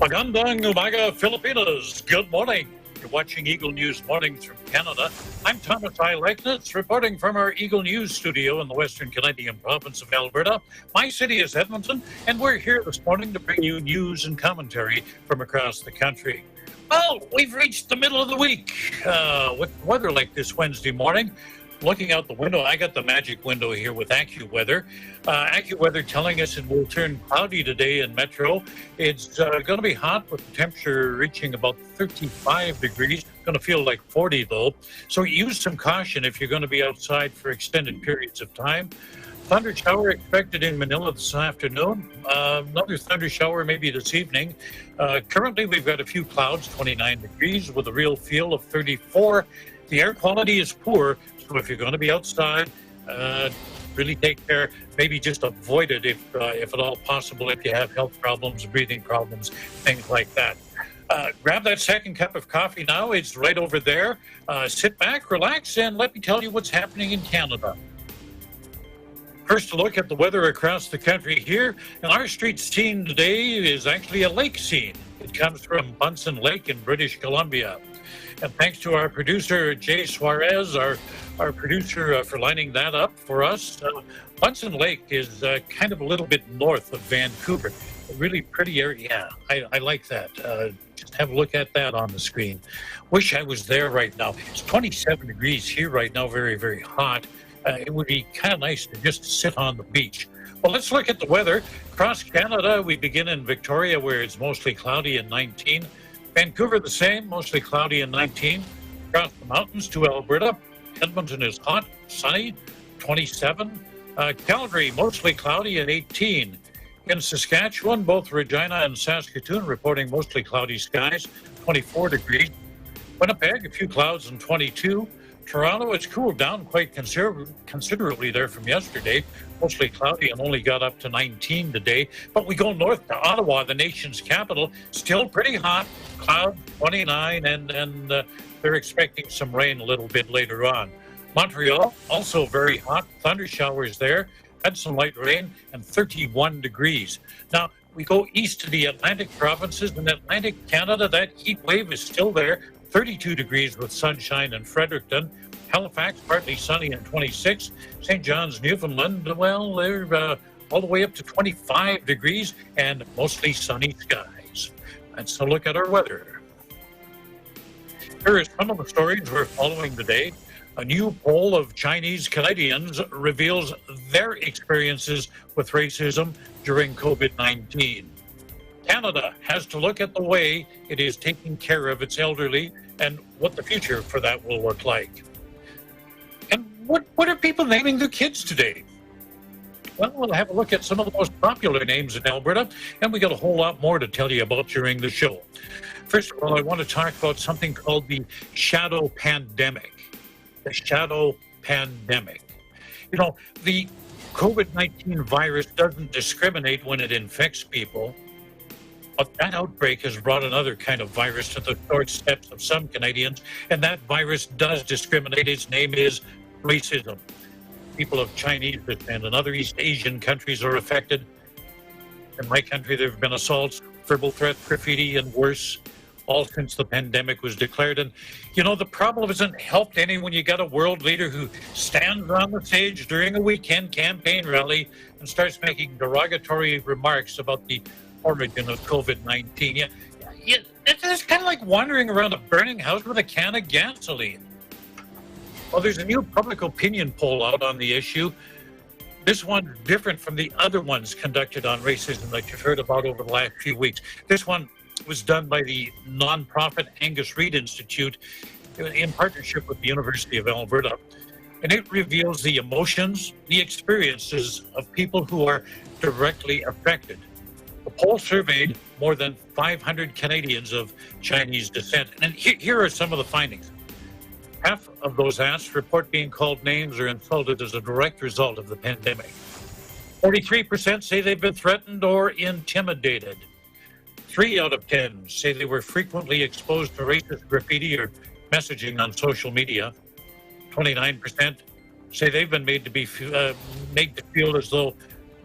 Magandang Umaga, Filipinas. Good morning. You're watching Eagle News Mornings from Canada. I'm Thomas I. Leiknitz, reporting from our Eagle News studio in the Western Canadian province of Alberta. My city is Edmonton, and we're here this morning to bring you news and commentary from across the country. Well, we've reached the middle of the week with weather like this Wednesday morning. Looking out the window, I got the magic window here with AccuWeather. AccuWeather telling us it will turn cloudy today in Metro. It's going to be hot with the temperature reaching about 35 degrees. Going to feel like 40 though. So use some caution if you're going to be outside for extended periods of time. Thunder shower expected in Manila this afternoon. Another thunder shower maybe this evening. Currently, we've got a few clouds, 29 degrees with a real feel of 34. The air quality is poor, so if you're going to be outside, really take care. Maybe just avoid it if at all possible, if you have health problems, breathing problems, things like that. Grab that second cup of coffee now. It's right over there. Sit back, relax, and let me tell you what's happening in Canada. First, a look at the weather across the country here. And our street scene today is actually a lake scene. It comes from Bunsen Lake in British Columbia. And thanks to our producer, Jay Suarez, our producer, for lining that up for us. Bunsen Lake is kind of a little bit north of Vancouver. A really pretty area. Yeah, I like that. Just have a look at that on the screen. Wish I was there right now. It's 27 degrees here right now, very, very hot. It would be kind of nice to just sit on the beach. Well, let's look at the weather. Across Canada, we begin in Victoria, where it's mostly cloudy and 19. Vancouver, the same, mostly cloudy and 19. Across the mountains to Alberta, Edmonton is hot, sunny, 27. Calgary, mostly cloudy and 18. In Saskatchewan, both Regina and Saskatoon reporting mostly cloudy skies, 24 degrees. Winnipeg, a few clouds and 22. Toronto, it's cooled down quite considerably there from yesterday, mostly cloudy and only got up to 19 today. But we go north to Ottawa, the nation's capital, still pretty hot, cloud 29, and they're expecting some rain a little bit later on. Montreal, also very hot, thunder showers there, had some light rain, and 31 degrees. Now, we go east to the Atlantic provinces. In Atlantic Canada, that heat wave is still there. 32 degrees with sunshine in Fredericton. Halifax, partly sunny and 26. St. John's, Newfoundland, well, they're all the way up to 25 degrees and mostly sunny skies. Let's look at our weather. Here are some of the stories we're following today. A new poll of Chinese Canadians reveals their experiences with racism during COVID-19. Canada has to look at the way it is taking care of its elderly and what the future for that will look like. And what are people naming their kids today? Well, we'll have a look at some of the most popular names in Alberta, and we got a whole lot more to tell you about during the show. First of all, I want to talk about something called the shadow pandemic. The shadow pandemic. You know, the COVID-19 virus doesn't discriminate when it infects people. But that outbreak has brought another kind of virus to the doorsteps of some Canadians, and that virus does discriminate. Its name is racism. People of Chinese descent and other East Asian countries are affected. In my country, there have been assaults, verbal threats, graffiti, and worse, all since the pandemic was declared. And, you know, the problem isn't helped any when you got a world leader who stands on the stage during a weekend campaign rally and starts making derogatory remarks about the origin of COVID-19. It's kind of like wandering around a burning house with a can of gasoline. Well, there's a new public opinion poll out on the issue. This one's different from the other ones conducted on racism that you've heard about over the last few weeks. This one was done by the nonprofit Angus Reid Institute in partnership with the University of Alberta. And it reveals the emotions, the experiences of people who are directly affected. The poll surveyed more than 500 Canadians of Chinese descent. And here are some of the findings. Half of those asked report being called names or insulted as a direct result of the pandemic. 43% say they've been threatened or intimidated. 3 out of 10 say they were frequently exposed to racist graffiti or messaging on social media. 29% say they've been made to feel as though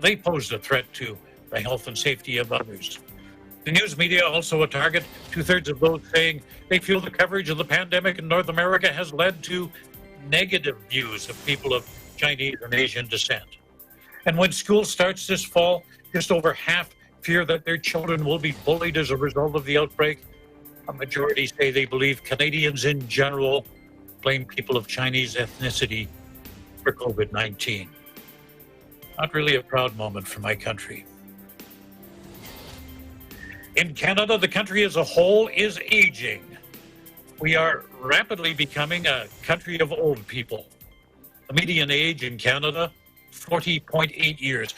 they posed a threat to the health and safety of others. The news media also a target, two-thirds of those saying they feel the coverage of the pandemic in North America has led to negative views of people of Chinese and Asian descent. And when school starts this fall, just over half fear that their children will be bullied as a result of the outbreak. A majority say they believe Canadians in general blame people of Chinese ethnicity for COVID-19. Not really a proud moment for my country. In Canada, the country as a whole is aging. We are rapidly becoming a country of old people. The median age in Canada, 40.8 years.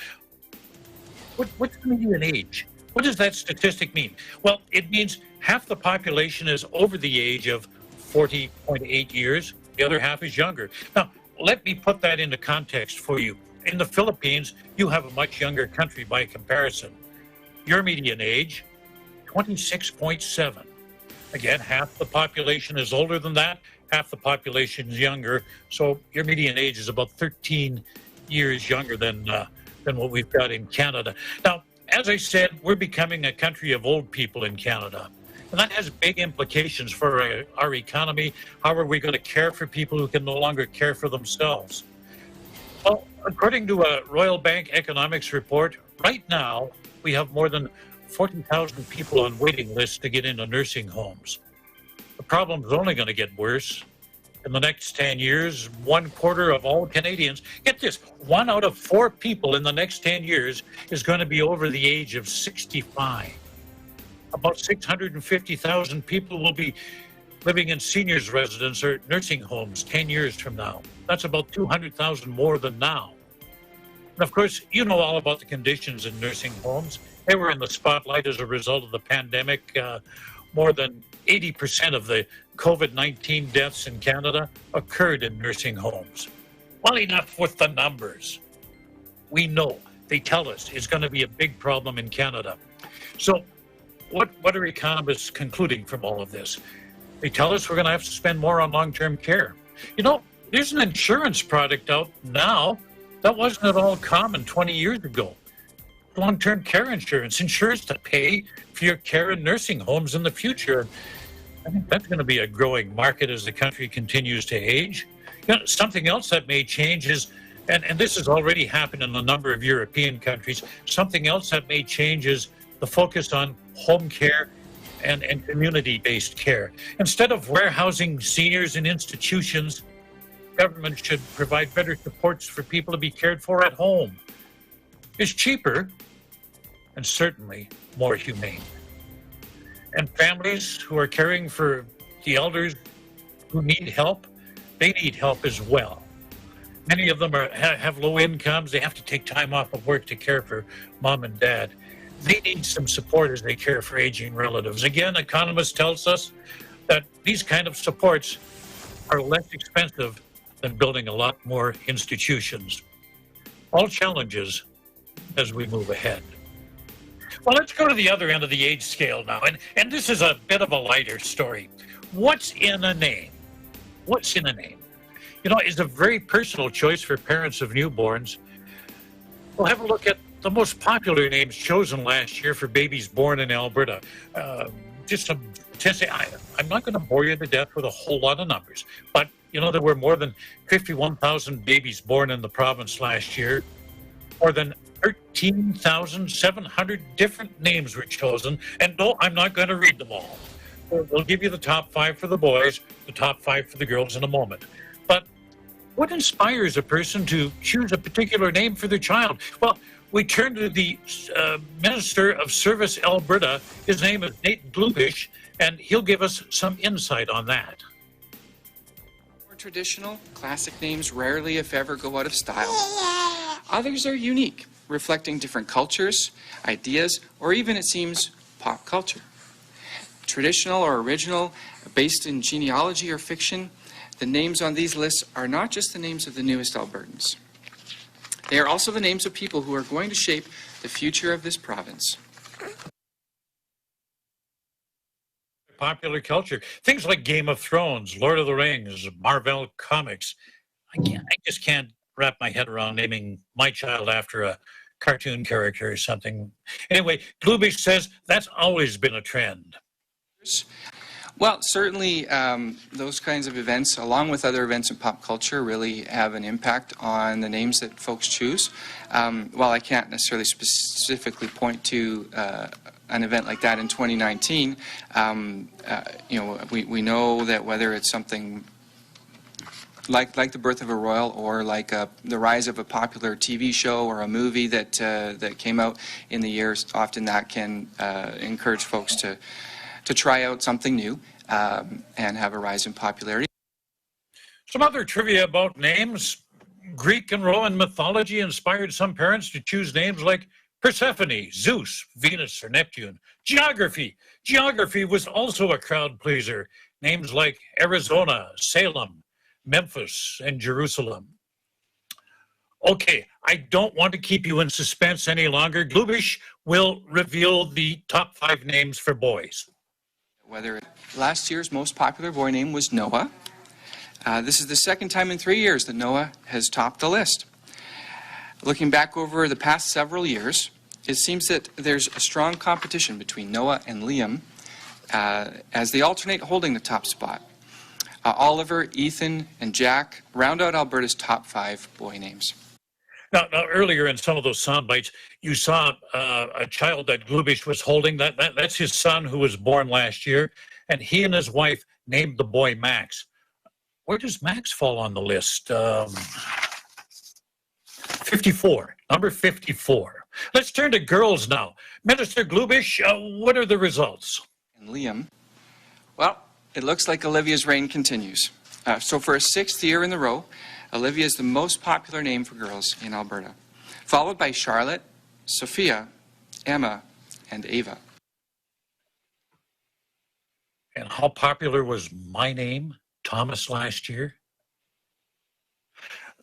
What's the median age? What does that statistic mean? Well, it means half the population is over the age of 40.8 years. The other half is younger. Now, let me put that into context for you. In the Philippines, you have a much younger country by comparison. Your median age, 26.7. Again, half the population is older than that, half the population is younger. So your median age is about 13 years younger than what we've got in Canada. Now, as I said, we're becoming a country of old people in Canada. And that has big implications for our economy. How are we going to care for people who can no longer care for themselves? Well, according to a Royal Bank economics report, right now we have more than 40,000 people on waiting lists to get into nursing homes. The problem is only going to get worse. In the next 10 years, 1/4 of all Canadians, get this, 1 out of 4 people in the next 10 years is going to be over the age of 65. About 650,000 people will be living in seniors' residence or nursing homes 10 years from now. That's about 200,000 more than now. And of course, you know all about the conditions in nursing homes. They were in the spotlight as a result of the pandemic. More than 80% of the COVID-19 deaths in Canada occurred in nursing homes. Well, enough with the numbers. We know, they tell us, it's going to be a big problem in Canada. So what are economists concluding from all of this? They tell us we're going to have to spend more on long-term care. You know, there's an insurance product out now that wasn't at all common 20 years ago. Long-term care insurance ensures to pay for your care in nursing homes in the future. I think that's going to be a growing market as the country continues to age. You know, something else that may change is, and this has already happened in a number of European countries, something else that may change is the focus on home care and community-based care. Instead of warehousing seniors in institutions, government should provide better supports for people to be cared for at home. It's cheaper and certainly more humane. And families who are caring for the elders who need help, they need help as well. Many of them have low incomes. They have to take time off of work to care for mom and dad. They need some support as they care for aging relatives. Again, economists tells us that these kind of supports are less expensive than building a lot more institutions. All challenges as we move ahead. Well, let's go to the other end of the age scale now. And this is a bit of a lighter story. What's in a name? What's in a name? You know, it's a very personal choice for parents of newborns. We'll have a look at the most popular names chosen last year for babies born in Alberta. Just some statistics. I'm not going to bore you to death with a whole lot of numbers, but you know, there were more than 51,000 babies born in the province last year. More than 13,700 different names were chosen. And no, I'm not going to read them all. We'll give you the top 5 for the boys, the top 5 for the girls in a moment. But what inspires a person to choose a particular name for their child? Well, we turn to the Minister of Service Alberta. His name is Nate Glubish, and he'll give us some insight on that. More traditional, classic names rarely, if ever, go out of style. Others are unique, reflecting different cultures, ideas, or even, it seems, pop culture. Traditional or original, based in genealogy or fiction, the names on these lists are not just the names of the newest Albertans. They are also the names of people who are going to shape the future of this province. Popular culture, things like Game of Thrones, Lord of the Rings, Marvel Comics. I just can't wrap my head around naming my child after a cartoon character or something. Anyway, Glubish says that's always been a trend. Well, certainly those kinds of events, along with other events in pop culture, really have an impact on the names that folks choose. While I can't necessarily specifically point to an event like that in 2019, we know that whether it's something like the birth of a royal or like the rise of a popular TV show or a movie that came out in the years, often that can encourage folks to try out something new and have a rise in popularity. Some other trivia about names. Greek and Roman mythology inspired some parents to choose names like Persephone, Zeus, Venus, or Neptune. Geography. Geography was also a crowd pleaser. Names like Arizona, Salem, Memphis, and Jerusalem. Okay, I don't want to keep you in suspense any longer. Glubish will reveal the top 5 names for boys. Whether last year's most popular boy name was Noah. This is the second time in 3 years that Noah has topped the list. Looking back over the past several years, it seems that there's a strong competition between Noah and Liam as they alternate holding the top spot. Oliver, Ethan, and Jack round out Alberta's top 5 boy names. Now, earlier in some of those sound bites, you saw a child that Glubish was holding. That's his son who was born last year, and he and his wife named the boy Max. Where does Max fall on the list? 54, number 54. Let's turn to girls now. Minister Glubish, what are the results? And Liam, well, it looks like Olivia's reign continues. So for a 6th year in a row, Olivia is the most popular name for girls in Alberta, followed by Charlotte, Sophia, Emma, and Ava. And how popular was my name, Thomas, last year?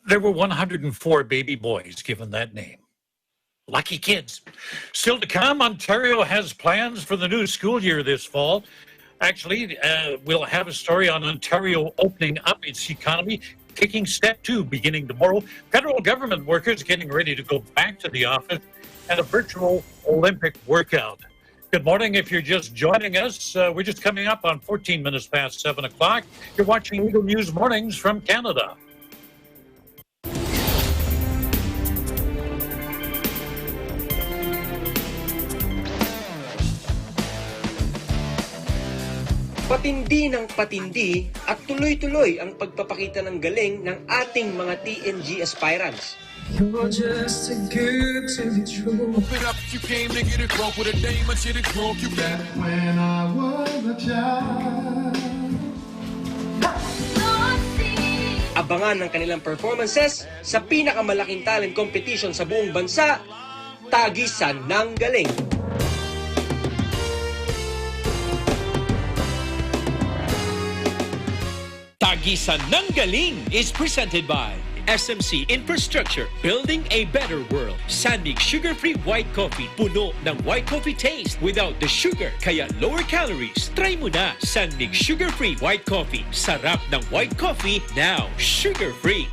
There were 104 baby boys given that name. Lucky kids. Still to come, Ontario has plans for the new school year this fall. Actually, we'll have a story on Ontario opening up its economy, taking step 2 beginning tomorrow. Federal government workers getting ready to go back to the office, and a virtual Olympic workout. Good morning. If you're just joining us, we're just coming up on 14 minutes past 7 o'clock. You're watching Eagle News Mornings from Canada. Patindi ng patindi at tuloy-tuloy ang pagpapakita ng galing ng ating mga TNG aspirants. You're just too good to be true. Open up, you came to get it wrong with a name, I should have drunk you back when I was a child. Abangan ng kanilang performances sa pinakamalaking talent competition sa buong bansa, Tagisan ng Galing. Tagisan ng Galing is presented by SMC Infrastructure, building a better world. Sanmig sugar-free white coffee, puno ng white coffee taste without the sugar, kaya lower calories. Try mo na Sanmig sugar-free white coffee. Sarap ng white coffee, now sugar-free.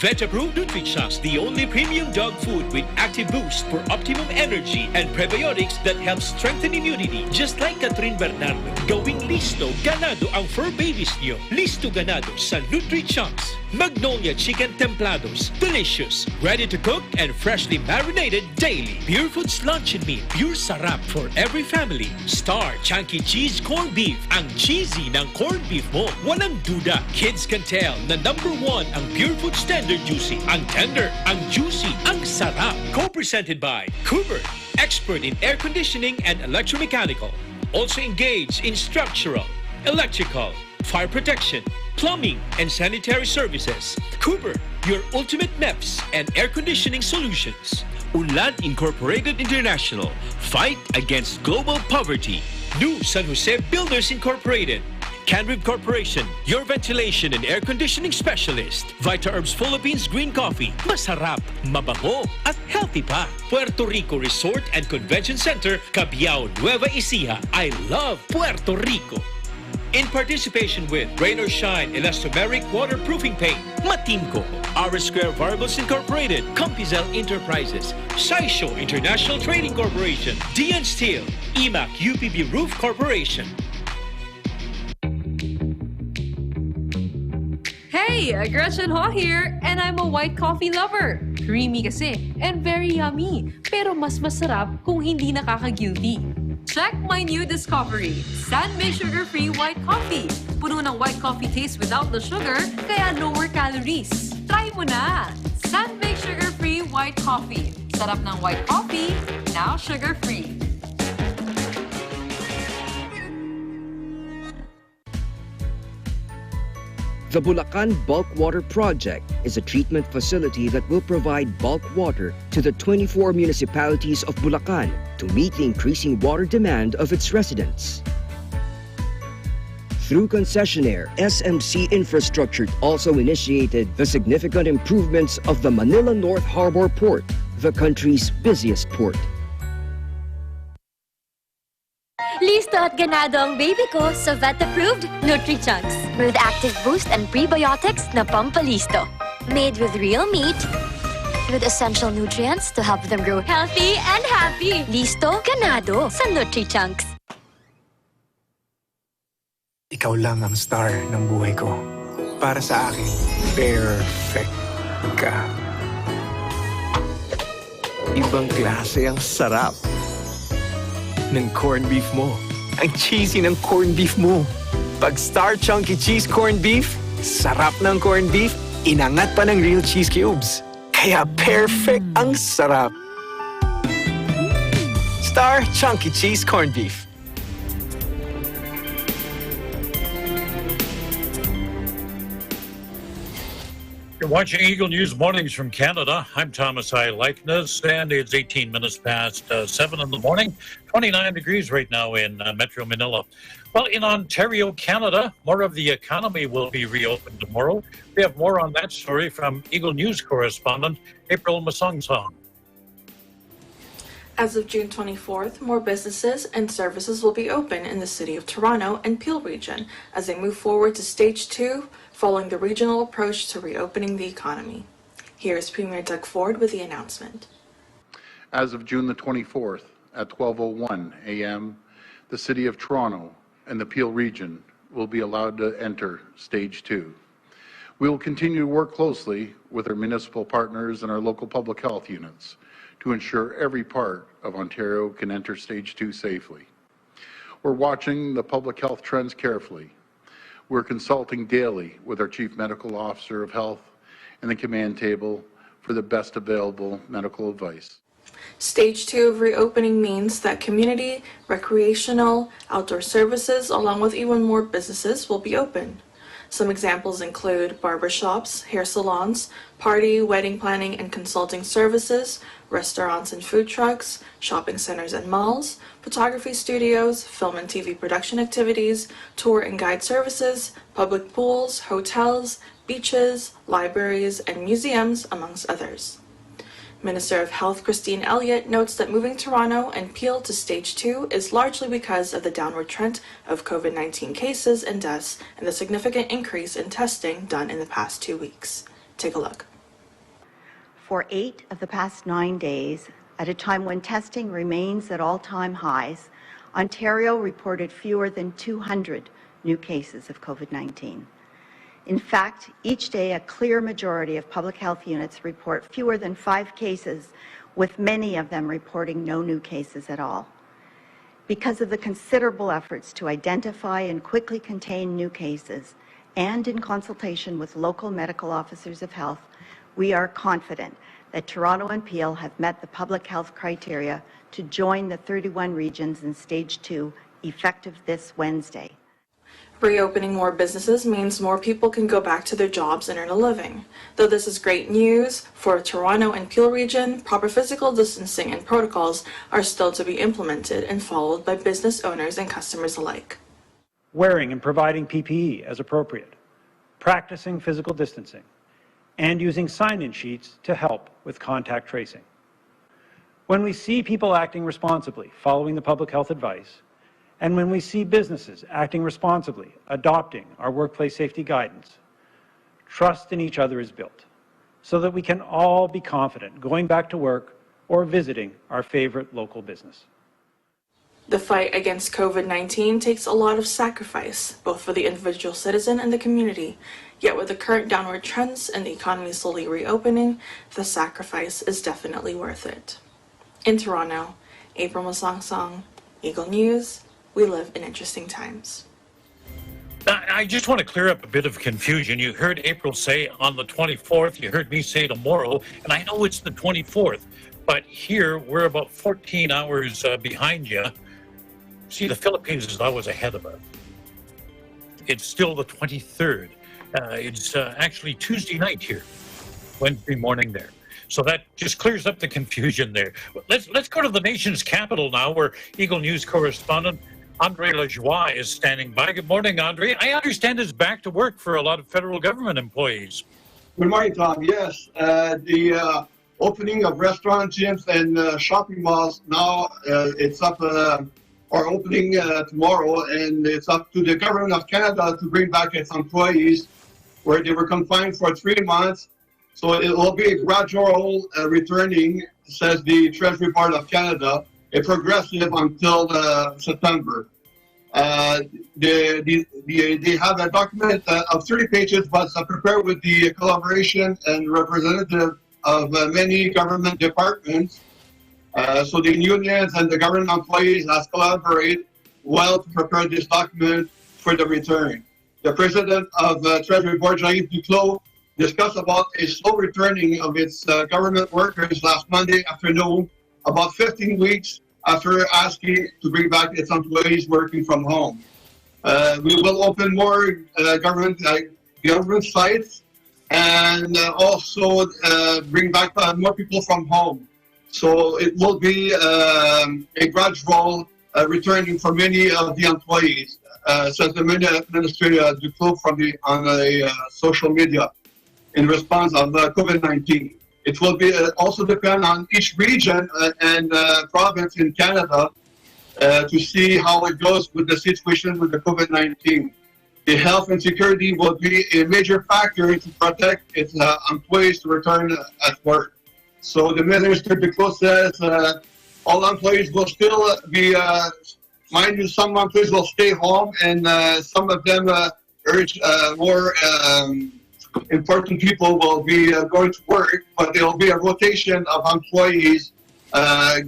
VetaPro Nutrichunks, the only premium dog food with active boost for optimum energy and prebiotics that help strengthen immunity. Just like Catherine Bernardo, gawing listo ganado ang fur babies niyo. Listo ganado sa Nutrichunks. Magnolia Chicken Templados, delicious, ready to cook and freshly marinated daily. Pure Foods Luncheon Meat, pure sarap for every family. Star Chunky Cheese Corned Beef, ang cheesy ng corned beef mo. Walang duda, kids can tell na #1 ang Pure Foods Tender Juicy. Ang tender, ang juicy, ang sarap. Co-presented by Cooper, expert in air conditioning and electromechanical. Also engaged in structural, electrical, fire protection, plumbing, and sanitary services. Cooper, your ultimate MEPS and air conditioning solutions. Unlad Incorporated International, fight against global poverty. New San Jose Builders Incorporated. Canrib Corporation, your ventilation and air conditioning specialist. Vita Herbs Philippines Green Coffee, masarap, mabango, at healthy pa. Puerto Rico Resort and Convention Center, Cabiao, Nueva Ecija. I love Puerto Rico. In participation with Rain or Shine Elastomeric Waterproofing Paint, Matimco, R Square Variables Incorporated, Compizel Enterprises, Saisho International Trading Corporation, DN Steel, IMAC UPV Roof Corporation. Hey, Gretchen Ho here, and I'm a white coffee lover. Creamy kasi, and very yummy. Pero mas masarap kung hindi nakaka-guilty. Check my new discovery, Sandmix Sugar-Free White Coffee. Puno ng white coffee taste without the sugar, kaya lower calories. Try mo na! Sandmix Sugar-Free White Coffee. Sarap ng white coffee, now sugar-free. The Bulacan Bulk Water Project is a treatment facility that will provide bulk water to the 24 municipalities of Bulacan to meet the increasing water demand of its residents. Through concessionaire, SMC Infrastructure also initiated the significant improvements of the Manila North Harbor Port, the country's busiest port. Listo at ganado ang baby ko sa vet-approved Nutri-Chunks with active boost and prebiotics na pampalisto. Made with real meat, with essential nutrients to help them grow healthy and happy. Listo, ganado sa Nutri-Chunks. Ikaw lang ang star ng buhay ko. Para sa akin, perfect ka. Ibang klase ang sarap ng corned beef mo. Ang cheesy ng corned beef mo. Pag Star Chunky Cheese Corned Beef, sarap ng corned beef, inangat pa ng real cheese cubes. Kaya perfect ang sarap. Star Chunky Cheese Corned Beef. You're watching Eagle News Mornings from Canada. I'm Thomas I. Likeness, and it's 18 minutes past 7 in the morning. 29 degrees right now in Metro Manila. Well, in Ontario, Canada, more of the economy will be reopened tomorrow. We have more on that story from Eagle News correspondent April Masongsong. As of June 24th, more businesses and services will be open in the city of Toronto and Peel region as they move forward to Stage 2, following the regional approach to reopening the economy. Here is Premier Doug Ford with the announcement. As of June the 24th at 12:01 a.m., the City of Toronto and the Peel region will be allowed to enter Stage 2. We will continue to work closely with our municipal partners and our local public health units to ensure every part of Ontario can enter Stage 2 safely. We're watching the public health trends carefully. We're consulting daily with our Chief Medical Officer of Health and the command table for the best available medical advice. Stage 2 of reopening means that community, recreational, outdoor services, along with even more businesses will be open. Some examples include barbershops, hair salons, party, wedding planning and consulting services, restaurants and food trucks, shopping centers and malls, photography studios, film and TV production activities, tour and guide services, public pools, hotels, beaches, libraries, and museums, amongst others. Minister of Health Christine Elliott notes that moving Toronto and Peel to Stage 2 is largely because of the downward trend of COVID-19 cases and deaths and the significant increase in testing done in the past 2 weeks. Take a look. For 8 of the past 9 days, at a time when testing remains at all-time highs, Ontario reported fewer than 200 new cases of COVID-19. In fact, each day a clear majority of public health units report fewer than 5 cases, with many of them reporting no new cases at all. Because of the considerable efforts to identify and quickly contain new cases, and in consultation with local medical officers of health, we are confident that Toronto and Peel have met the public health criteria to join the 31 regions in Stage 2 effective this Wednesday. Reopening more businesses means more people can go back to their jobs and earn a living. Though this is great news for Toronto and Peel region, proper physical distancing and protocols are still to be implemented and followed by business owners and customers alike. Wearing and providing PPE as appropriate, practicing physical distancing, and using sign-in sheets to help with contact tracing. When we see people acting responsibly, following the public health advice, And when we see businesses acting responsibly, adopting our workplace safety guidance, trust in each other is built so that we can all be confident going back to work or visiting our favorite local business. The fight against COVID-19 takes a lot of sacrifice, both for the individual citizen and the community. Yet with the current downward trends and the economy slowly reopening, the sacrifice is definitely worth it. In Toronto, April Masangsang, Eagle News, we live in interesting times. I just want to clear up a bit of confusion. You heard April say on the 24th, you heard me say tomorrow, and I know it's the 24th, but here we're about 14 hours behind you. See, the Philippines is always ahead of us. It's still the 23rd. It's actually Tuesday night here, Wednesday morning there. So that just clears up the confusion there. Let's go to the nation's capital now, where Eagle News correspondent Andre Lajoie is standing by. Good morning, Andre. I understand it's back to work for a lot of federal government employees. Good morning, Tom. Yes, the opening of restaurants, gyms, and shopping malls now it's up. Are opening tomorrow, and it's up to the government of Canada to bring back its employees where they were confined for 3 months. So it will be a gradual returning, says the Treasury Board of Canada, a progressive until September. They have a document of 30 pages, but prepared with the collaboration and representative of many government departments. So the unions and the government employees has collaborated well to prepare this document for the return. The president of Treasury Board, Jean-Yves Duclos, discussed about a slow returning of its government workers last Monday afternoon, about 15 weeks after asking to bring back its employees working from home. We will open more government sites and also bring back more people from home. So it will be a gradual returning for many of the employees, says the Administrator Duclos on the social media in response of COVID-19. It will be also depend on each region and province in Canada to see how it goes with the situation with the COVID-19. The health and security will be a major factor to protect its employees to return at work. So the Minister Duclos says all employees will still be, mind you, some employees will stay home, and some of them urge more important people will be going to work, but there will be a rotation of employees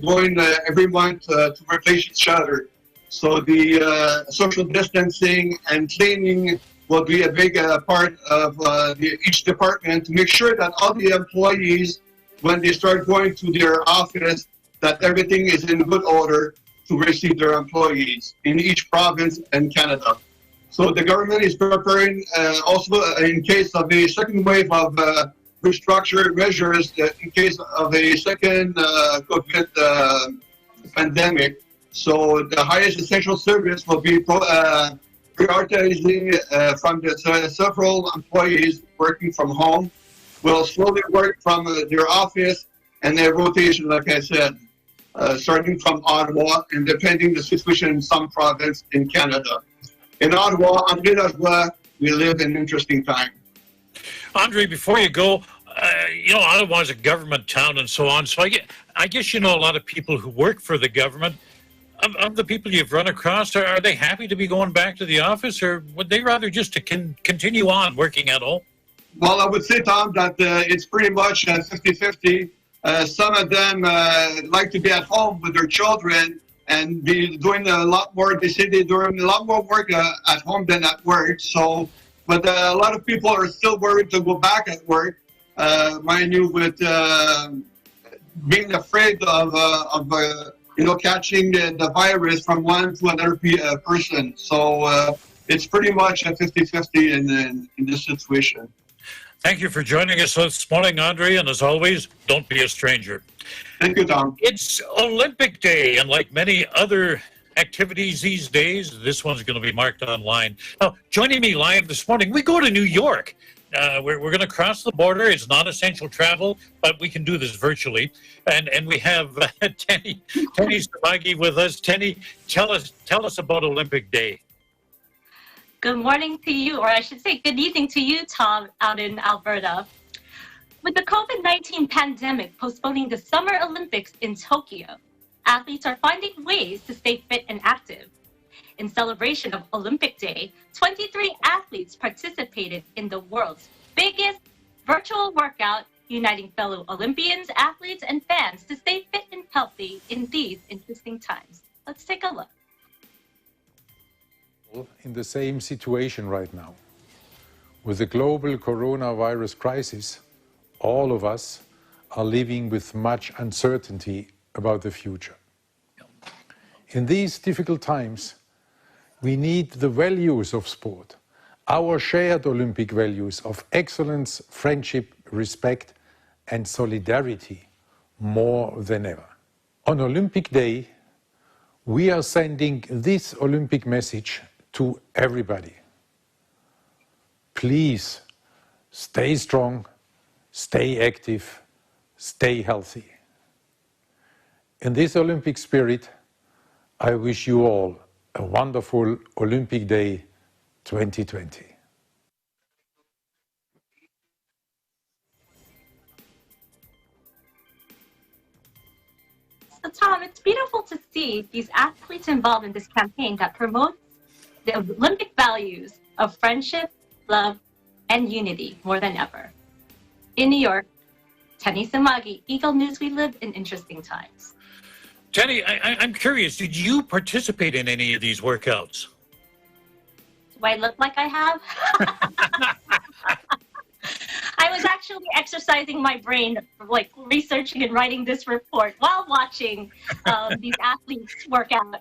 going every month to replace each other. So the social distancing and cleaning will be a big part of each department to make sure that all the employees, when they start going to their office, that everything is in good order to receive their employees in each province and Canada. So the government is preparing also in case of a second wave of restructured measures, in case of a second COVID pandemic. So the highest essential service will be prioritizing from the several employees working from home, will slowly work from their office and their rotation, like I said, starting from Ottawa and depending the situation in some province in Canada. In Ottawa, Andre Lajoie, we live in interesting time. Andre, before you go, Ottawa is a government town and so on. So I guess you know a lot of people who work for the government. Of the people you've run across, are they happy to be going back to the office, or would they rather just to continue on working at home? Well, I would say, Tom, that it's pretty much 50-50. Some of them like to be at home with their children and be doing a lot more. They say they're doing a lot more work at home than at work. So, but a lot of people are still worried to go back at work. Mind you, with being afraid of catching the virus from one to another person. So it's pretty much 50-50 in this situation. Thank you for joining us this morning, Andre, and as always, don't be a stranger. Thank you, Tom. It's Olympic Day, and like many other activities these days, this one's going to be marked online. Now, joining me live this morning, we go to New York. We're going to cross the border. It's not essential travel, but we can do this virtually. And we have Tenny Samagi with us. Tenny, tell us about Olympic Day. Good morning to you, or I should say good evening to you, Tom, out in Alberta. With the COVID-19 pandemic postponing the Summer Olympics in Tokyo, athletes are finding ways to stay fit and active. In celebration of Olympic Day, 23 athletes participated in the world's biggest virtual workout, uniting fellow Olympians, athletes, and fans to stay fit and healthy in these interesting times. Let's take a look. In the same situation right now. With the global coronavirus crisis, all of us are living with much uncertainty about the future. In these difficult times, we need the values of sport, our shared Olympic values of excellence, friendship, respect, and solidarity more than ever. On Olympic Day, we are sending this Olympic message to everybody. Please stay strong, stay active, stay healthy. In this Olympic spirit, I wish you all a wonderful Olympic Day 2020. So Tom, it's beautiful to see these athletes involved in this campaign that promotes the Olympic values of friendship, love, and unity more than ever. In New York, Tenny Samagi, Eagle News, we live in interesting times. Tenny, I'm curious, did you participate in any of these workouts? Do I look like I have? I was actually exercising my brain, like researching and writing this report while watching these athletes work out.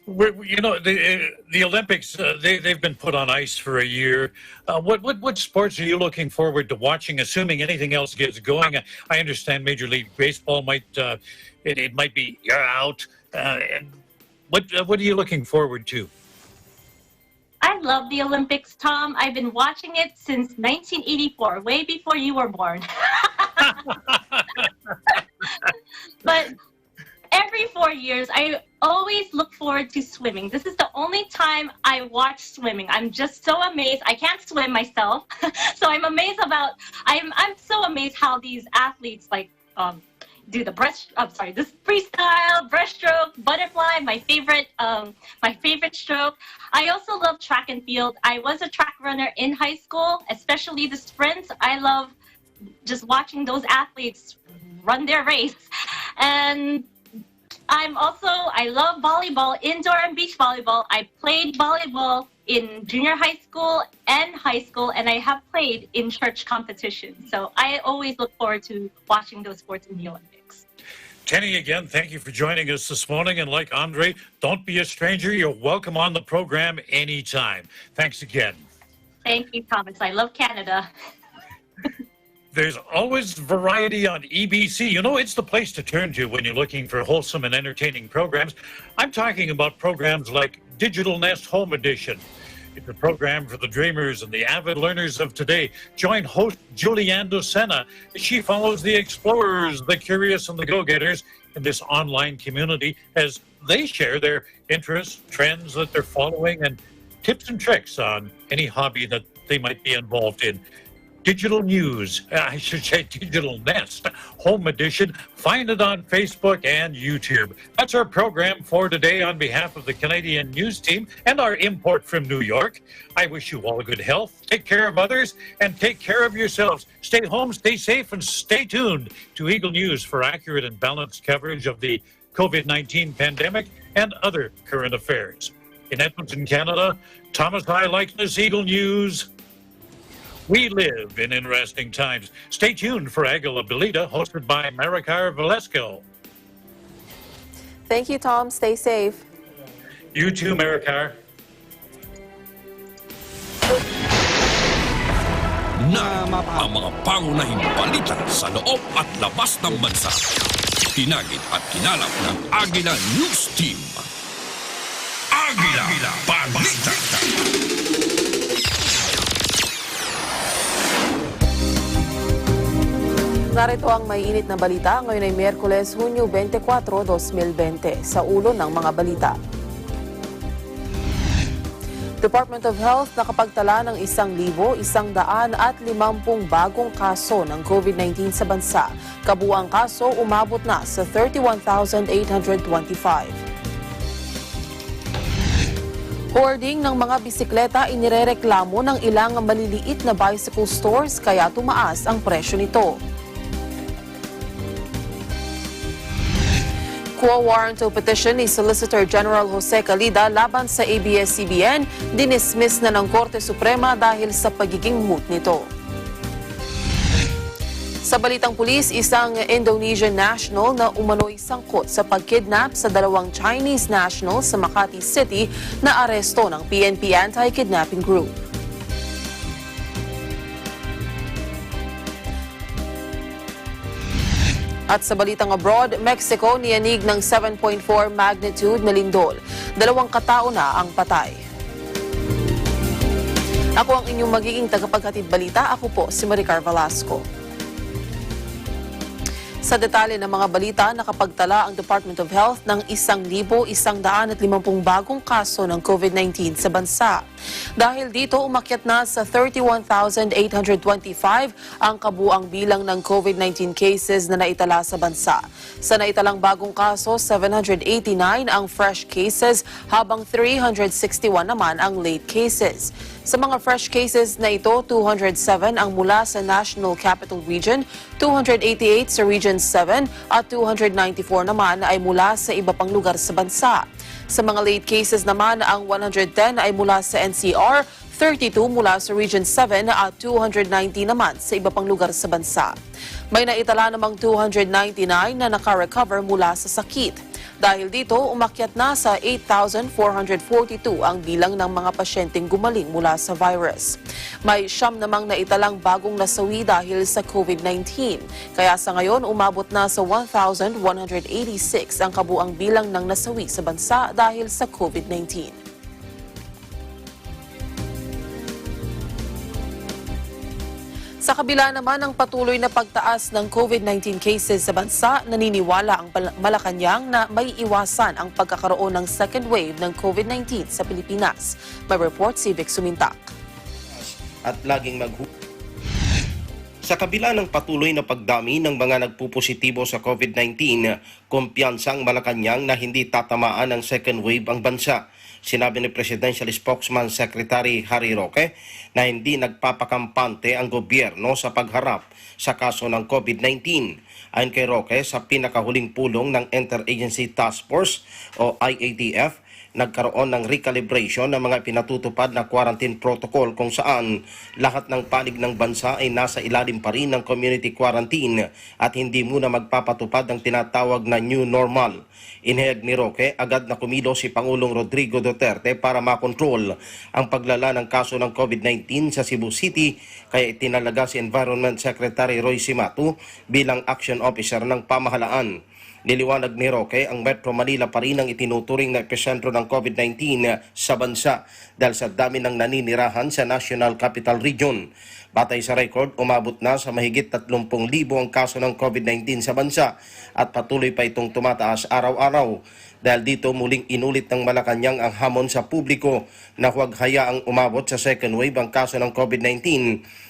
You know, the Olympics, they've been put on ice for a year. What sports are you looking forward to watching, assuming anything else gets going? I understand Major League Baseball might, it might be out. And what are you looking forward to? I love the Olympics, Tom. I've been watching it since 1984, way before you were born. But every 4 years, I always look forward to swimming. This is the only time I watch swimming. I'm just so amazed. I can't swim myself. So I'm amazed about, I'm so amazed how these athletes like do the this freestyle, breaststroke, butterfly, my favorite stroke. I also love track and field. I was a track runner in high school, especially the sprints. I love just watching those athletes run their race. And I love volleyball, indoor and beach volleyball. I played volleyball in junior high school, and I have played in church competitions. So I always look forward to watching those sports in the Olympics. Tenny, again, thank you for joining us this morning. And like Andre, don't be a stranger. You're welcome on the program anytime. Thanks again. Thank you, Thomas. I love Canada. There's always variety on EBC. You know, it's the place to turn to when you're looking for wholesome and entertaining programs. I'm talking about programs like Digital Nest Home Edition. It's a program for the dreamers and the avid learners of today. Join host Julianne Docena. She follows the explorers, the curious, and the go-getters in this online community as they share their interests, trends that they're following, and tips and tricks on any hobby that they might be involved in. Digital News, I should say Digital Nest Home Edition. Find it on Facebook and YouTube. That's our program for today on behalf of the Canadian News team and our import from New York. I wish you all good health, take care of others, and take care of yourselves. Stay home, stay safe, and stay tuned to Eagle News for accurate and balanced coverage of the COVID-19 pandemic and other current affairs. In Edmonton, Canada, Thomas I. Likeness, Eagle News. We live in interesting times. Stay tuned for Agila, Balita, hosted by Maricar Velasco. Thank you, Tom. Stay safe. You too, Maricar. Ang mga pangunahing balita sa loob at labas ng bansa. Tinagid at kinalap ng Agila News Team. Agila Balita. Narito ang may init na balita. Ngayon ay Miyerkules, Hunyo 24, 2020. Sa ulo ng mga balita. Department of Health nakapagtala ng 1,150 bagong kaso ng COVID-19 sa bansa. Kabuuang kaso umabot na sa 31,825. Hoarding ng mga bisikleta inirereklamo ng ilang maliliit na bicycle stores kaya tumaas ang presyo nito. Quo warranto petition ni Solicitor General Jose Calida laban sa ABS-CBN, dinismiss na ng Korte Suprema dahil sa pagiging moot nito. Sa balitang pulis, isang Indonesian national na umano'y sangkot sa pagkidnap sa 2 Chinese nationals sa Makati City na aresto ng PNP Anti-Kidnapping Group. At sa balitang abroad, Mexico niyanig ng 7.4 magnitude na lindol. 2 katao na ang patay. Ako ang inyong magiging tagapaghatid balita. Ako po si Maricar Velasco. Sa detalye ng mga balita, nakapagtala ang Department of Health ng 1,150 bagong kaso ng COVID-19 sa bansa. Dahil dito, umakyat na sa 31,825 ang kabuang bilang ng COVID-19 cases na naitala sa bansa. Sa naitalang bagong kaso, 789 ang fresh cases habang 361 naman ang late cases. Sa mga fresh cases na ito, 207 ang mula sa National Capital Region, 288 sa Region 7 at 294 naman ay mula sa iba pang lugar sa bansa. Sa mga late cases naman, ang 110 ay mula sa NCR, 32 mula sa Region 7 at 290 naman sa iba pang lugar sa bansa. May naitala namang 299 na naka-recover mula sa sakit. Dahil dito, umakyat na sa 8,442 ang bilang ng mga pasyenteng gumaling mula sa virus. May 9 namang naitalang bagong nasawi dahil sa COVID-19. Kaya sa ngayon, umabot na sa 1,186 ang kabuang bilang ng nasawi sa bansa dahil sa COVID-19. Sa kabila naman ng patuloy na pagtaas ng COVID-19 cases sa bansa, naniniwala ang Malacanang na may iwasan ang pagkakaroon ng second wave ng COVID-19 sa Pilipinas. May report si Vic Sumintak. At laging Sa kabila ng patuloy na pagdami ng mga nagpupositibo sa COVID-19, kumpiyansang Malacanang na hindi tatamaan ng second wave ang bansa. Sinabi ni Presidential Spokesman Secretary Harry Roque na hindi nagpapakampante ang gobyerno sa pagharap sa kaso ng COVID-19. Ayon kay Roque, sa pinakahuling pulong ng Interagency Task Force o IATF, nagkaroon ng recalibration ng mga pinatutupad na quarantine protocol kung saan lahat ng panig ng bansa ay nasa ilalim pa rin ng community quarantine at hindi muna magpapatupad ng tinatawag na new normal. Inihayag ni Roque, agad na kumilos si Pangulong Rodrigo Duterte para makontrol ang paglala ng kaso ng COVID-19 sa Cebu City, kaya itinalaga si Environment Secretary Roy Cimatu bilang action officer ng pamahalaan. Niliwanag ni Roque, ang Metro Manila pa rin ang itinuturing na epicentro ng COVID-19 sa bansa dahil sa dami ng naninirahan sa National Capital Region. Batay sa record, umabot na sa mahigit 30,000 ang kaso ng COVID-19 sa bansa at patuloy pa itong tumataas araw-araw. Dahil dito muling inulit ng Malacanang ang hamon sa publiko na huwag hayaang umabot sa second wave ang kaso ng COVID-19,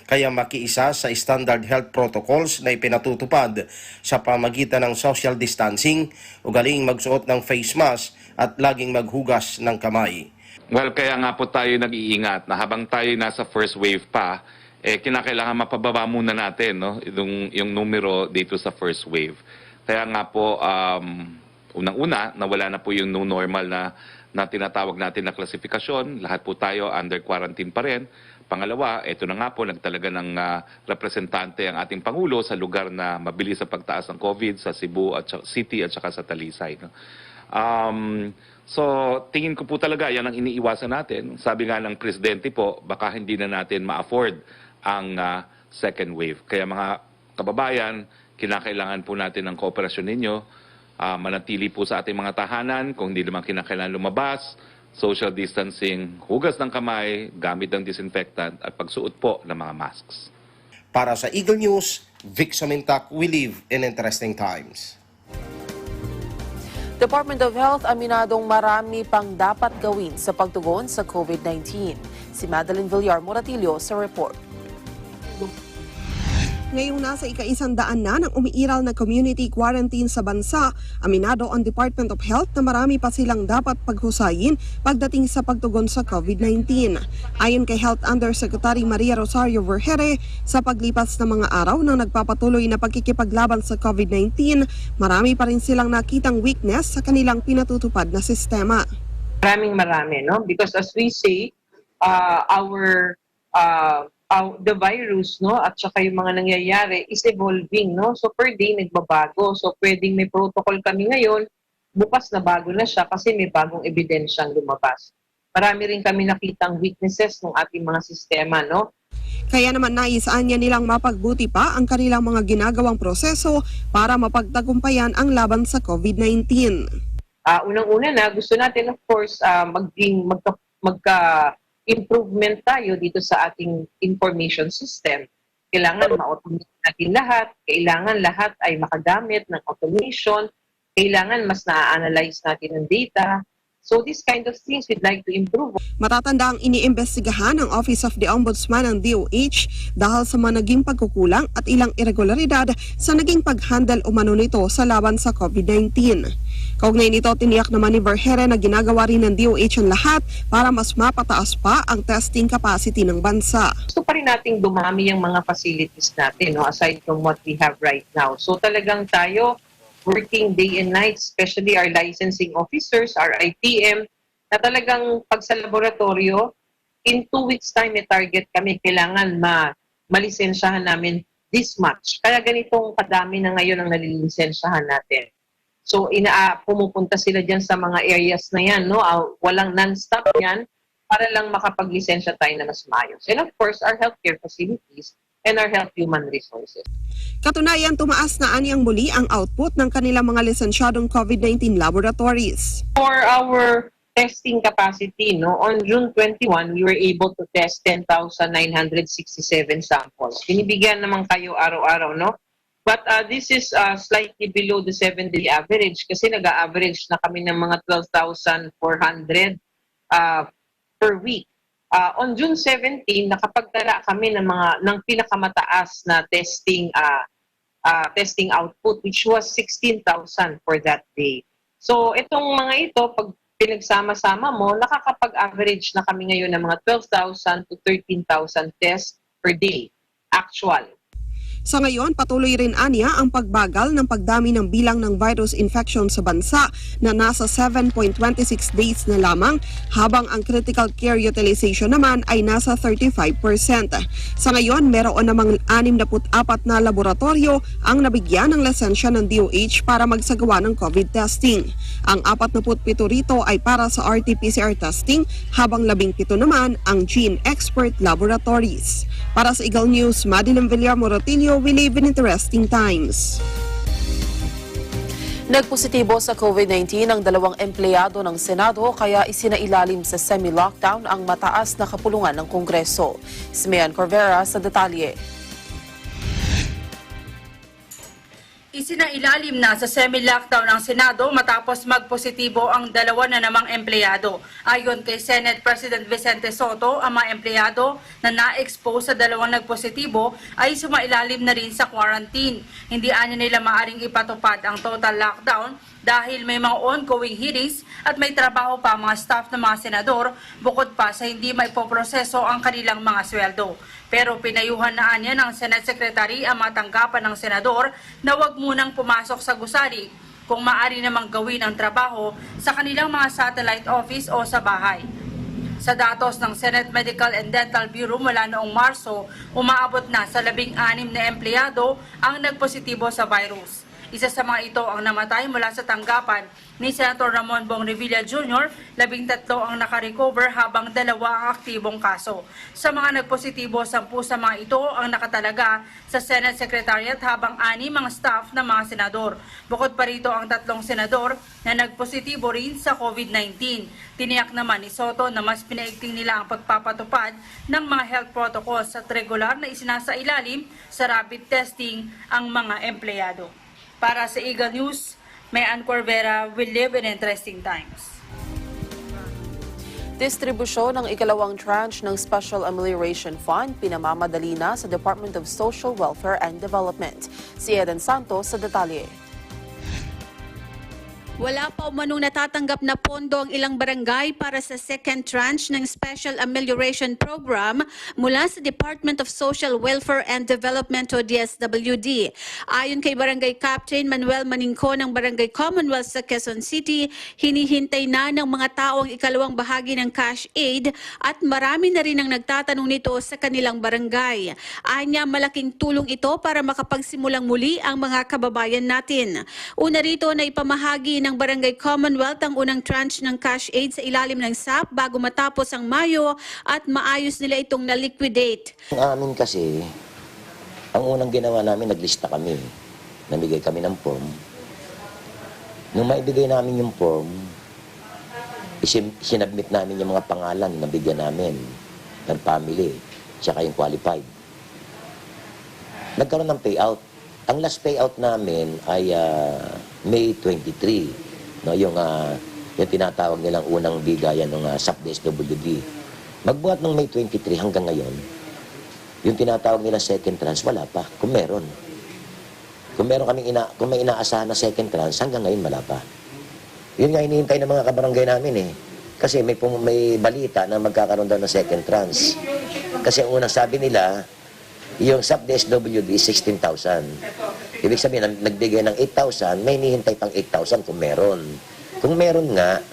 kaya makiisa sa standard health protocols na ipinatutupad sa pamagitan ng social distancing, ugaling magsuot ng face mask at laging maghugas ng kamay. Well, kaya nga po tayo nag-iingat na habang tayo nasa first wave pa, kinakailangan mapababa muna natin yung numero dito sa first wave. Kaya nga po, unang-una, nawala na po yung new normal na tinatawag natin na klasifikasyon. Lahat po tayo under quarantine pa rin. Pangalawa, ito na nga po, nagtalaga ng representante ang ating Pangulo sa lugar na mabilis sa pagtaas ng COVID sa Cebu at City at saka sa Talisay. So, tingin ko po talaga, yan ang iniiwasan natin. Sabi nga ng Presidente po, baka hindi na natin ma-afford ang second wave. Kaya mga kababayan, kinakailangan po natin ng kooperasyon ninyo. Manatili po sa ating mga tahanan, kung hindi naman kinakailangan lumabas, social distancing, hugas ng kamay, gamit ng disinfectant at pagsuot po ng mga masks. Para sa Eagle News, Vic Samintak, we live in interesting times. Department of Health aminadong marami pang dapat gawin sa pagtugon sa COVID-19. Si Madeline Villar-Moratillo sa report. Ngayong nasa ika-100 na ng umiiral na community quarantine sa bansa, aminado ang Department of Health na marami pa silang dapat paghusayin pagdating sa pagtugon sa COVID-19. Ayon kay Health Undersecretary Maria Rosario Vergere, sa paglipas ng mga araw ng nagpapatuloy na pagkikipaglaban sa COVID-19, marami pa rin silang nakitang weakness sa kanilang pinatutupad na sistema. Marami, no? Because as we say, the virus, no, at saka yung mga nangyayari is evolving, no? So per day nagbabago. So pwedeng may protocol kami ngayon, bukas na bago na siya kasi may bagong ebidensyang lumabas. Marami rin kami nakitang weaknesses ng ating mga sistema, no? Kaya naman naisaan niya nilang mapagbuti pa ang kanilang mga ginagawang proseso para mapagtagumpayan ang laban sa COVID-19. Unang-una na, gusto natin of course improvement tayo dito sa ating information system. Kailangan ma-automate natin lahat, kailangan lahat ay makagamit ng automation, kailangan mas na-analyze natin ang data. So these kind of things we'd like to improve. Matatanda ang iniimbestigahan ng Office of the Ombudsman ng DOH dahil sa mga naging pagkukulang at ilang irregularidad sa naging pag-handle umano nito sa laban sa COVID-19. Kaugnay nito, tiniyak naman ni Vergere na ginagawa rin ng DOH ang lahat para mas mapataas pa ang testing capacity ng bansa. Gusto pa rin nating dumami yung mga facilities natin, no, aside from what we have right now. So talagang tayo working day and night, especially our licensing officers, our ITM, na talagang pag sa laboratorio, in 2 weeks time may target kami, kailangan malisensyahan namin this much. Kaya ganitong kadami na ngayon ang nalilisensyahan natin. So pumupunta sila dyan sa mga areas na yan, no? Walang non-stop yan para lang makapaglisensya tayo na mas maayos. And of course, our healthcare facilities and our health human resources. Katunayan, tumaas na anyang muli ang output ng kanilang mga lisensyadong COVID-19 laboratories. For our testing capacity, no, on June 21, we were able to test 10,967 samples. Binibigyan naman kayo araw-araw, no? But this is slightly below the 7-day average kasi nag-average na kami ng mga 12,400 per week. On June 17, nakapagtala kami ng pinakamataas na testing output, which was 16,000 for that day. So itong mga ito, pag pinagsama-sama mo, nakakapag-average na kami ngayon ng mga 12,000 to 13,000 tests per day, actual. Sa ngayon, patuloy rin aniya ang pagbagal ng pagdami ng bilang ng virus infection sa bansa na nasa 7.26 days na lamang, habang ang critical care utilization naman ay nasa 35%. Sa ngayon, meron namang 64 na laboratorio ang nabigyan ng lisensya ng DOH para magsagawa ng COVID testing. Ang 47 rito ay para sa RT-PCR testing, habang 17 naman ang gene expert laboratories. Para sa Eagle News, Madeline Villar-Moratillo, we live in interesting times. Nagpositibo sa COVID-19 ang 2 empleyado ng Senado kaya isinailalim sa semi-lockdown ang mataas na kapulungan ng Kongreso. Si Mayan Corvera sa detalye. Isinailalim na sa semi-lockdown ng Senado matapos magpositibo ang 2 na namang empleyado. Ayon kay Senate President Vicente Soto, ang mga empleyado na na-expose sa 2 nagpositibo ay sumailalim na rin sa quarantine. Hindi anya nila maaring ipatupad ang total lockdown dahil may mga ongoing hearings at may trabaho pa mga staff ng mga senador bukod pa sa hindi maipoproseso ang kanilang mga sweldo. Pero pinayuhan na anya ng Senate Secretary ang mga tanggapan ng senador na huwag munang pumasok sa gusali kung maaari namang gawin ang trabaho sa kanilang mga satellite office o sa bahay. Sa datos ng Senate Medical and Dental Bureau mula noong Marso, umaabot na sa 16 na empleyado ang nagpositibo sa virus. Isa sa mga ito ang namatay mula sa tanggapan ni Senator Ramon Bong Revilla Jr., 13 ang nakarecover habang 2 ang aktibong kaso. Sa mga nagpositibo, 10 sa mga ito ang nakatalaga sa Senate Secretariat habang 6 mga staff ng mga senador. Bukod pa rito ang 3 senador na nagpositibo rin sa COVID-19. Tiniyak naman ni Soto na mas pinaigting nila ang pagpapatupad ng mga health protocols at regular na isinasailalim sa rapid testing ang mga empleyado. Para sa Eagle News, may Ann Corvera, we live in interesting times. Distribusyon ng ikalawang tranche ng Special Amelioration Fund pinamamadali na sa Department of Social Welfare and Development. Si Eden Santos sa detalye. Wala pa umanong natatanggap na pondo ang ilang barangay para sa second tranche ng Special Amelioration Program mula sa Department of Social Welfare and Development o DSWD. Ayon kay Barangay Captain Manuel Maningco ng Barangay Commonwealth sa Quezon City, hinihintay na ng mga tao ang ikalawang bahagi ng cash aid at marami na rin ang nagtatanong nito sa kanilang barangay. Anya, malaking tulong ito para makapagsimulang muli ang mga kababayan natin. Una rito na ipamahagi ng Barangay Commonwealth ang unang tranche ng cash aid sa ilalim ng SAP bago matapos ang Mayo at maayos nila itong na-liquidate. Amin kasi, ang unang ginawa namin, naglista kami. Namigay kami ng form. Nung maibigay namin yung form, sinabmit namin yung mga pangalan na bigyan namin ng family, tsaka yung qualified. Nagkaroon ng payout. Ang last payout namin ay May 23, no, yung tinatawag nilang unang bigayan ng SAP-DSWD. Magbuhat ng May 23 hanggang ngayon, yung tinatawag nilang second tranche, wala pa, kung meron. Kung may inaasahan na second tranche, hanggang ngayon wala pa. Yun nga hinihintay ng mga kabarangay namin eh. Kasi may balita na magkakaroon daw ng second tranche. Kasi ang unang sabi nila, yung SAP-DSWD is 16,000. Ibig sabihin, nagbigay ng 8,000, may hinihintay pang 8,000 kung meron. Kung meron nga,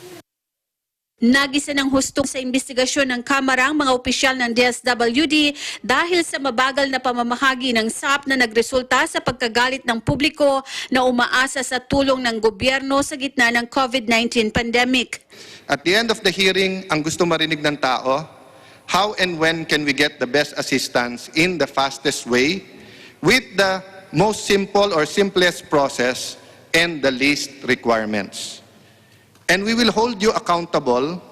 Nagisa ng hustong sa investigasyon ng Kamara ang mga opisyal ng DSWD dahil sa mabagal na pamamahagi ng SAP na nagresulta sa pagkagalit ng publiko na umaasa sa tulong ng gobyerno sa gitna ng COVID-19 pandemic. At the end of the hearing, ang gusto marinig ng tao, how and when can we get the best assistance in the fastest way with the most simple or simplest process and the least requirements. And we will hold you accountable,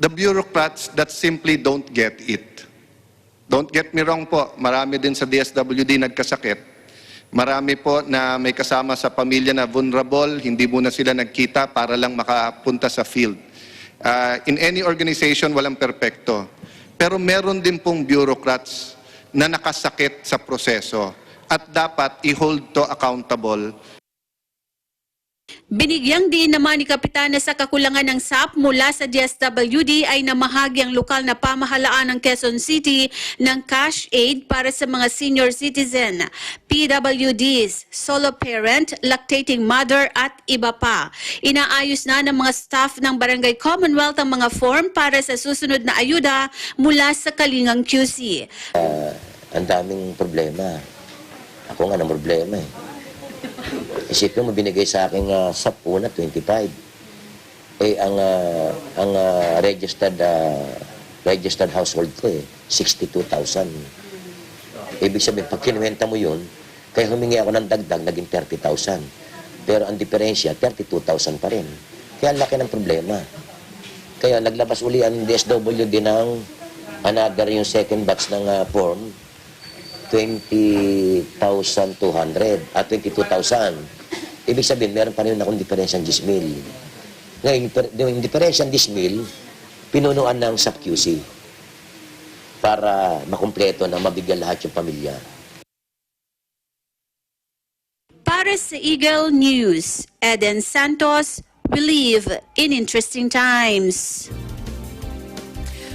the bureaucrats that simply don't get it. Don't get me wrong po, marami din sa DSWD nagkasakit. Marami po na may kasama sa pamilya na vulnerable, hindi muna sila nagkita para lang makapunta sa field. In any organization, walang perpekto. Pero meron din pong bureaucrats na nakasakit sa proseso at dapat i-hold to accountable. Binigyang diin naman ni Kapitana sa kakulangan ng SAP mula sa DSWD ay namahagi ang lokal na pamahalaan ng Quezon City ng cash aid para sa mga senior citizen, PWDs, solo parent, lactating mother at iba pa. Inaayos na ng mga staff ng Barangay Commonwealth ang mga form para sa susunod na ayuda mula sa Kalingang QC. Ang daming problema. Ako nga ng problema eh. Isipin mo, binigay sa akin SAP una, 25. Eh, ang registered household ko eh, 62,000. Ibig sabihin, pag kinuwenta mo yun, kaya humingi ako ng dagdag, naging 30,000. Pero ang diferensya, 32,000 pa rin. Kaya laki ng problema. Kaya naglabas uli ang DSWD ng another yung second batch ng form, 20,200 at 22,000. Ibig sabihin, meron pa rin akong diferensyang 10,000. Ngayon, yung diferensyang 10,000, pinunuan ng SAP QC para makumpleto na mabigyan lahat yung pamilya. Para sa Eagle News, Eden Santos, we live in interesting times.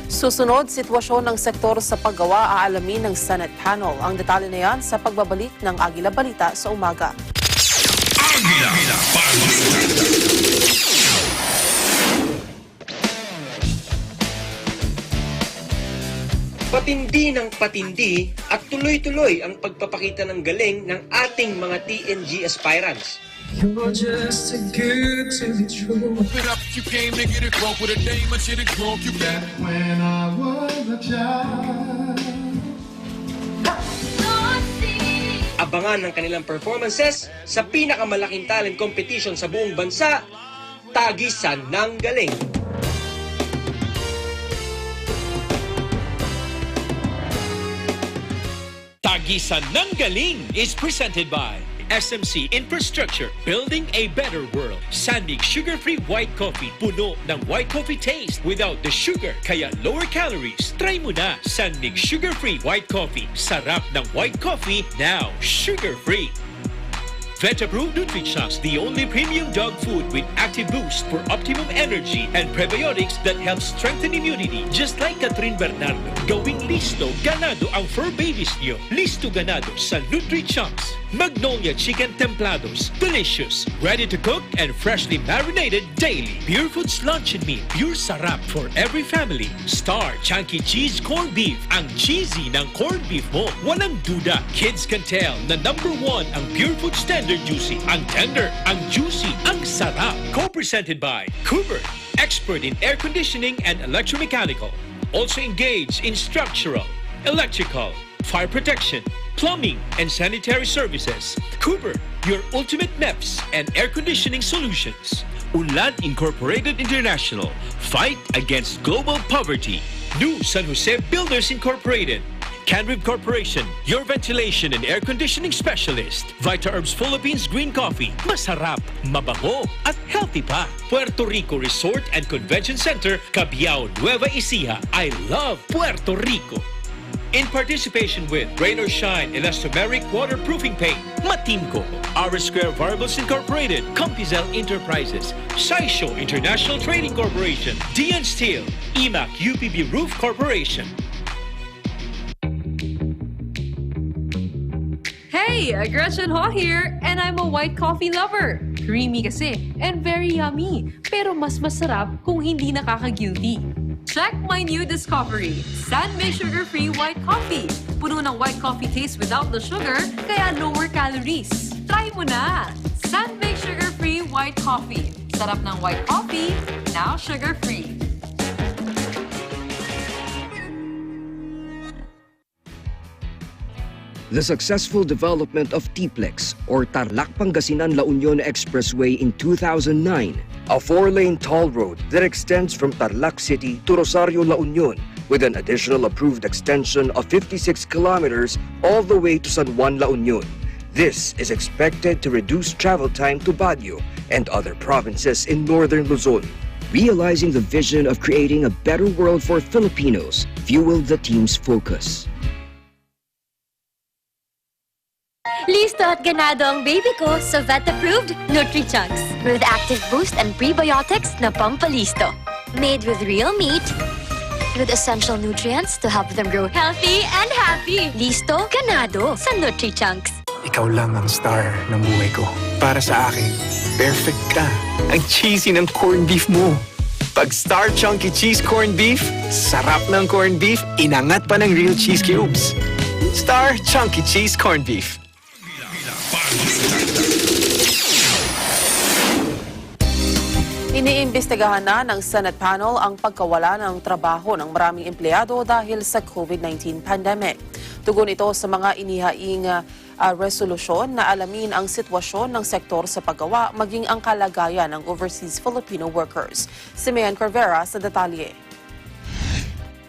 Susunod, sitwasyon ng sektor sa paggawa aalamin ng Senate panel. Ang detalye na yan sa pagbabalik ng Agila Balita sa umaga. Agila Balita. Patindi ng patindi at tuloy-tuloy ang pagpapakita ng galing ng ating mga TNG aspirants. You're just too good to be true. Open up, you came to get it broke with a dame and shit it broke you back. When I was a child. Abangan ang kanilang performances sa pinakamalaking talent competition sa buong bansa, Tagisan ng Galing. Tagisan ng Galing is presented by SMC Infrastructure, building a better world. Sanmig sugar-free white coffee, puno ng white coffee taste without the sugar, kaya lower calories. Try mo na Sanmig sugar-free white coffee. Sarap ng white coffee, now sugar-free. Vet-approved Nutri-Chunks, the only premium dog food with active boost for optimum energy and prebiotics that help strengthen immunity. Just like Catherine Bernardo, gawing listo, ganado ang fur babies niyo. Listo ganado sa Nutri-Chunks. Magnolia Chicken Templados, delicious, ready to cook and freshly marinated daily. Pure Foods Luncheon Meat, pure sarap for every family. Star Chunky Cheese Corned Beef, ang cheesy ng corned beef mo. Walang duda, kids can tell na #1 ang Pure Foods Tender Juicy. Ang tender, ang juicy, ang sarap. Co-presented by Cooper, expert in air conditioning and electromechanical. Also engaged in structural, electrical, fire protection, plumbing, and sanitary services. Cooper, your ultimate MEPS and air conditioning solutions. Unlad Incorporated International, fight against global poverty. New San Jose Builders Incorporated. Canrib Corporation, your ventilation and air conditioning specialist. Vita Herbs Philippines Green Coffee, masarap, mabango, at healthy pa. Puerto Rico Resort and Convention Center, Cabiao, Nueva Ecija. I love Puerto Rico. In participation with Rain or Shine Elastomeric Waterproofing Paint, Matimco, Our Square Variables Incorporated, Compizel Enterprises, Saisho International Trading Corporation, DN Steel, IMAC UPV Roof Corporation. Hey, Gretchen Ho here, and I'm a white coffee lover. Creamy kasi, and very yummy. Pero mas masarap kung hindi nakaka-guilty. Check my new discovery, Sanmig Sugar-Free White Coffee. Puno ng white coffee taste without the sugar, kaya lower calories. Try mo na! Sanmig Sugar-Free White Coffee. Sarap ng white coffee, now sugar-free. The successful development of TPLEX, or Tarlac Pangasinan La Union Expressway in 2009, a 4-lane toll road that extends from Tarlac City to Rosario La Union, with an additional approved extension of 56 kilometers all the way to San Juan La Union. This is expected to reduce travel time to Baguio and other provinces in northern Luzon. Realizing the vision of creating a better world for Filipinos fueled the team's focus. Listo at ganado ang baby ko sa vet-approved Nutri-Chunks with active boost and prebiotics na pampalisto. Made with real meat, with essential nutrients to help them grow healthy and happy. Listo, ganado sa Nutri-Chunks. Ikaw lang ang star ng buhay ko. Para sa akin, perfect ka. Ang cheesy ng corned beef mo. Pag Star Chunky Cheese Corned Beef, sarap ng corned beef, inangat pa ng real cheese cubes. Star Chunky Cheese Corned Beef. Iniimbestigahan na ng Senate panel ang pagkawala ng trabaho ng maraming empleyado dahil sa COVID-19 pandemic. Tugon ito sa mga inihaing resolusyon na alamin ang sitwasyon ng sektor sa paggawa maging ang kalagayan ng overseas Filipino workers. Si Mayan Corvera sa detalye.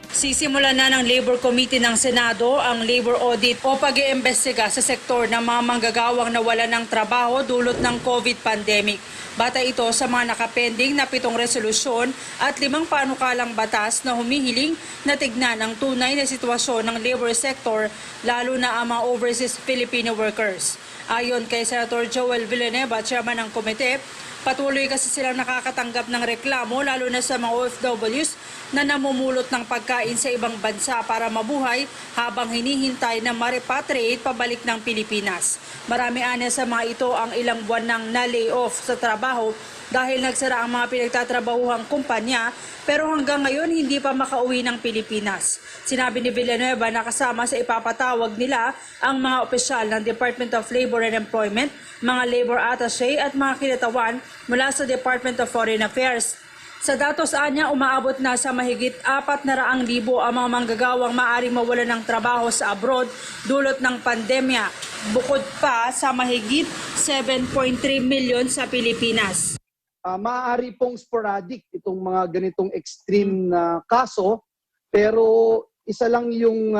Sisimulan na ng Labor Committee ng Senado ang labor audit o pag-iimbestiga sa sektor ng mga manggagawang nawalan ng trabaho dulot ng COVID pandemic. Batay ito sa mga nakapending na 7 resolusyon at 5 panukalang batas na humihiling na tignan ang tunay na sitwasyon ng labor sector, lalo na ang mga overseas Filipino workers. Ayon kay Senator Joel Villanueva, chairman ng komite, patuloy kasi silang nakakatanggap ng reklamo lalo na sa mga OFWs na namumulot ng pagkain sa ibang bansa para mabuhay habang hinihintay na ma-repatriate pabalik ng Pilipinas. Marami anya sa mga ito ang ilang buwan nang na-layoff sa trabaho dahil nagsara ang mga pinagtatrabahuhang kumpanya pero hanggang ngayon hindi pa makauwi ng Pilipinas. Sinabi ni Villanueva na kasama sa ipapatawag nila ang mga opisyal ng Department of Labor and Employment, mga labor attaché at mga kinatawan mula sa Department of Foreign Affairs. Sa datos anya, umaabot na sa mahigit 400,000 ang mga manggagawang maaaring mawalan ng trabaho sa abroad dulot ng pandemya, bukod pa sa mahigit 7.3 milyon sa Pilipinas. Maaari pong sporadic itong mga ganitong extreme na kaso, pero isa lang yung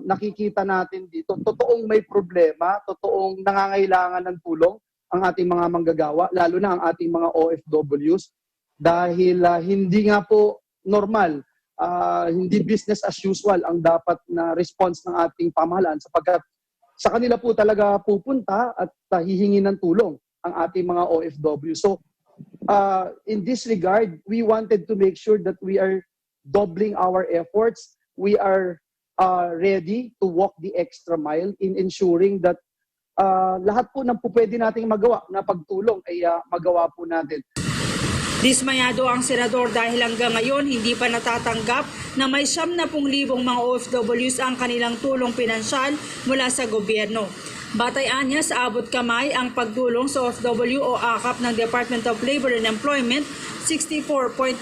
nakikita natin dito. Totoong may problema, totoong nangangailangan ng tulong ang ating mga manggagawa, lalo na ang ating mga OFWs, dahil hindi nga po normal, hindi business as usual ang dapat na response ng ating pamahalaan sapagkat sa kanila po talaga pupunta at hihingi ng tulong ang ating mga OFW. So, in this regard, we wanted to make sure that we are doubling our efforts. We are ready to walk the extra mile in ensuring that lahat po ng pwede nating magawa na pagtulong ay magawa po natin. Dismayado ang senador dahil hanggang ngayon hindi pa natatanggap na may 70,000 mga OFWs ang kanilang tulong pinansyal mula sa gobyerno. Batayan niya sa abot kamay ang pagtulong sa OFW o AKAP ng Department of Labor and Employment, 64.1%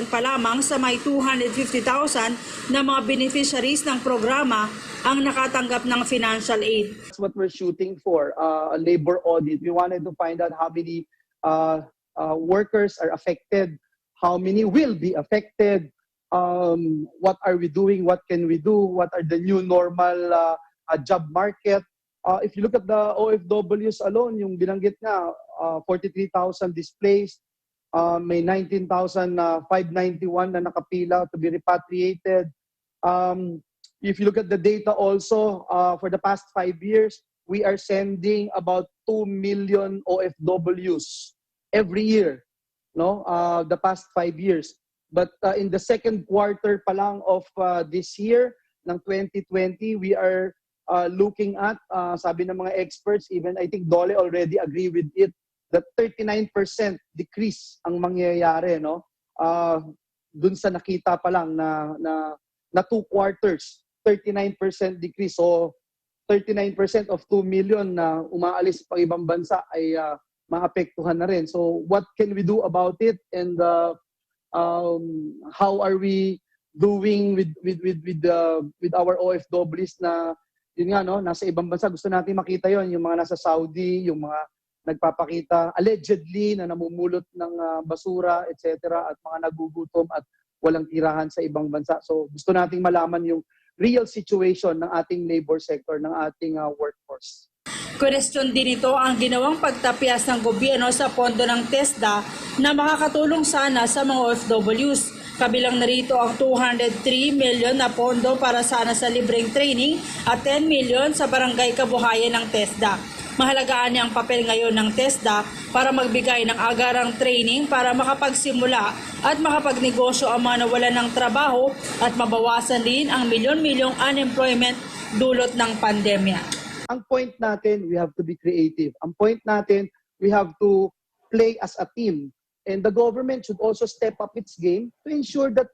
pa lamang sa may 250,000 na mga beneficiaries ng programa ang nakatanggap ng financial aid. That's what we're shooting for, a labor audit. We wanted to find out how many workers are affected, how many will be affected, what are we doing, what can we do, what are the new normal job market. If you look at the OFWs alone, yung binanggit na 43,000 displaced, may 19,591 na nakapila to be repatriated. If you look at the data also, for the past 5 years, we are sending about 2 million OFWs every year, no? The past 5 years. But in the second quarter pa lang of this year, ng 2020, we are looking at, sabi ng mga experts, even I think Dole already agree with it, that 39% decrease ang mangyayari, no? Dun sa nakita pa lang na 2 quarters, 39% decrease. So 39% of 2 million na umaalis pang ibang bansa ay maapektuhan na rin. So what can we do about it, and how are we doing with our OFWs na yun nga, no, nasa ibang bansa? Gusto natin makita yon, yung mga nasa Saudi, yung mga nagpapakita allegedly na namumulot ng basura, etc., at mga nagugutom at walang tirahan sa ibang bansa. So gusto nating malaman yung real situation ng ating labor sector, ng ating workforce. Question din ito ang ginawang pagtapyas ng gobyerno sa pondo ng TESDA na makakatulong sana sa mga OFWs. Kabilang narito ang 203 million na pondo para sana sa libreng training at 10 million sa barangay kabuhayan ng TESDA. Mahalagaan niya ang papel ngayon ng TESDA para magbigay ng agarang training para makapagsimula at makapagnegosyo ang mga nawalan ng trabaho at mabawasan din ang milyon-milyong unemployment dulot ng pandemya. Ang point natin, we have to be creative. Ang point natin, we have to play as a team. And the government should also step up its game to ensure that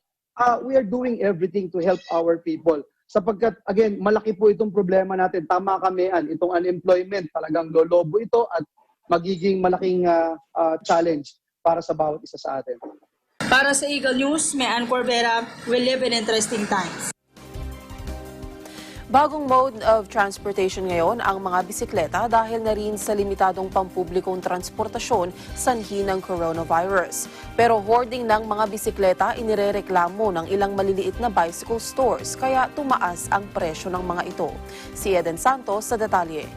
we are doing everything to help our people. Sapagkat, again, malaki po itong problema natin. Tama kami, itong unemployment, talagang lolobo ito at magiging malaking challenge para sa bawat isa sa atin. Para sa Eagle News, may Ann Corbera, we live in interesting times. Bagong mode of transportation ngayon ang mga bisikleta dahil na rin sa limitadong pampublikong transportasyon sanhi ng coronavirus. Pero hoarding ng mga bisikleta inirereklamo ng ilang maliliit na bicycle stores kaya tumaas ang presyo ng mga ito. Si Eden Santos sa detalye.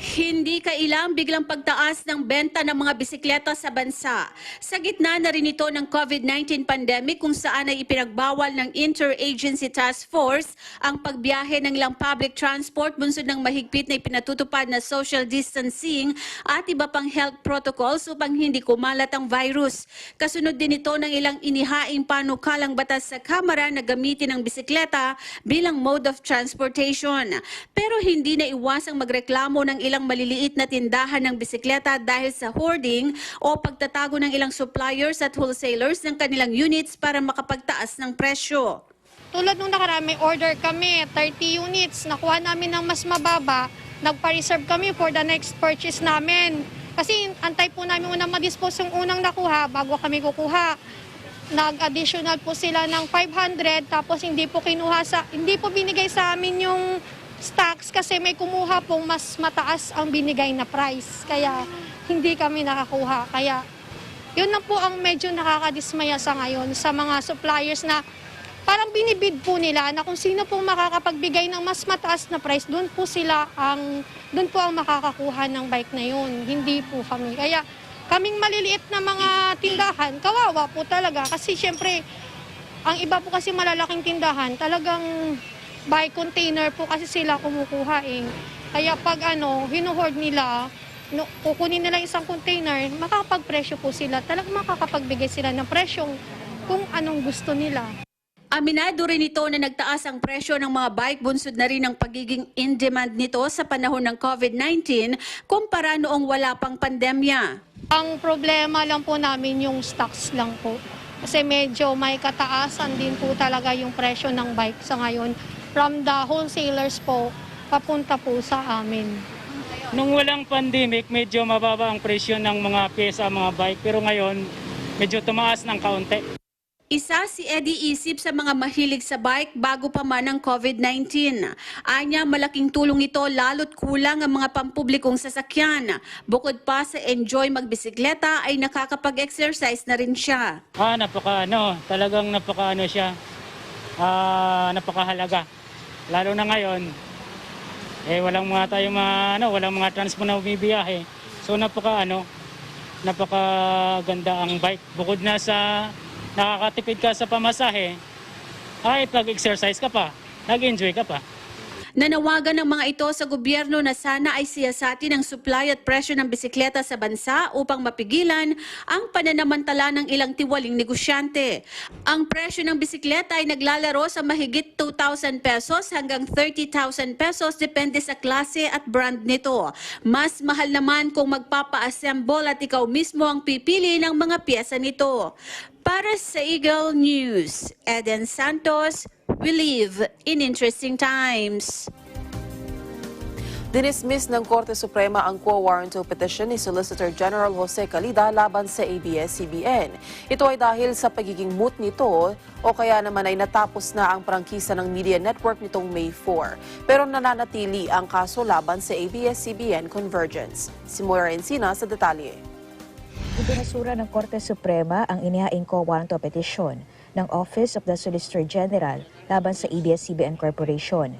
Hindi kailang biglang pagtaas ng benta ng mga bisikleta sa bansa. Sa gitna na rin ito ng COVID-19 pandemic kung saan ay ipinagbawal ng Interagency Task Force ang pagbiyahe ng ilang public transport bunsod ng mahigpit na ipinatutupad na social distancing at iba pang health protocols upang hindi kumalat ang virus. Kasunod din ito ng ilang inihaing panukalang batas sa Kamara na gamitin ang bisikleta bilang mode of transportation. Pero hindi na iwasang magreklamo ng ilang maliliit na tindahan ng bisikleta dahil sa hoarding o pagtatago ng ilang suppliers at wholesalers ng kanilang units para makapagtaas ng presyo. Tulad nung nakaraan, may order kami, 30 units, nakuha namin ng mas mababa, nagpa-reserve kami for the next purchase namin. Kasi antay po namin unang ma-dispose yung unang nakuha bago kami kukuha. Nag-additional po sila ng 500 tapos hindi po binigay sa amin yung stocks kasi may kumuha pong mas mataas ang binigay na price. Kaya hindi kami nakakuha. Kaya yun na po ang medyo nakakadismaya sa ngayon sa mga suppliers na parang binibid po nila na kung sino pong makakapagbigay ng mas mataas na price, doon po ang makakakuha ng bike na yun. Hindi po kami. Kaya kaming maliliit na mga tindahan, kawawa po talaga. Kasi syempre, ang iba po kasi malalaking tindahan, talagang by container po kasi sila kumukuha eh. Kaya pag hinuhoard nila, kukunin nila isang container, makakapagpresyo po sila. Talagang makakapagbigay sila ng presyong kung anong gusto nila. Aminado rin ito na nagtaas ang presyo ng mga bike bunsod na rin ang pagiging in-demand nito sa panahon ng COVID-19 kumpara noong wala pang pandemya. Ang problema lang po namin yung stocks lang po. Kasi medyo may kataasan din po talaga yung presyo ng bike sa ngayon. From the wholesalers po, papunta po sa amin. Nung walang pandemic, medyo mababa ang presyo ng mga pyesa, mga bike. Pero ngayon, medyo tumaas ng kaunti. Isa si Eddie Isip sa mga mahilig sa bike bago pa man ang COVID-19. Anya, malaking tulong ito lalo't kulang ang mga pampublikong sasakyan. Bukod pa sa enjoy magbisikleta ay nakakapag-exercise na rin siya. Talagang siya. Napakahalaga. Lalo na ngayon, walang mga transpo na bumibiyahe. So napakaganda ang bike. Bukod na sa nakakatipid ka sa pamasahe, ay pag-exercise ka pa, nag-enjoy ka pa. Nanawagan ng mga ito sa gobyerno na sana ay siyasatin ang supply at presyo ng bisikleta sa bansa upang mapigilan ang pananamantala ng ilang tiwaling negosyante. Ang presyo ng bisikleta ay naglalaro sa mahigit 2,000 pesos hanggang 30,000 pesos depende sa klase at brand nito. Mas mahal naman kung magpapa-assemble at ikaw mismo ang pipili ng mga piyesa nito. Para sa Eagle News, Eden Santos, we live in interesting times. Dinismiss ng Korte Suprema ang quo warranto petition ni Solicitor General Jose Calida laban sa ABS-CBN. Ito ay dahil sa pagiging moot nito o kaya naman ay natapos na ang prangkisa ng media network nitong May 4. Pero nananatili ang kaso laban sa ABS-CBN Convergence. Si Moira Encina sa detalye. Ibinasura ng Korte Suprema ang inihaing quo warranto petition ng Office of the Solicitor General laban sa ABS-CBN Corporation.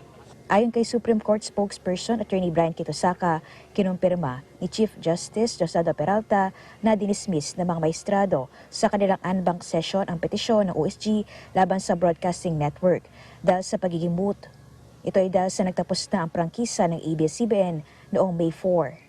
Ayon kay Supreme Court spokesperson Attorney Brian Kitosaka, kinumpirma ni Chief Justice Josado Peralta na dinismiss ng mga maestrado sa kanilang en banc session ang petisyon ng OSG laban sa Broadcasting Network dahil sa pagiging moot. Ito ay dahil sa nagtapos na ang prangkisa ng ABS-CBN noong May 4.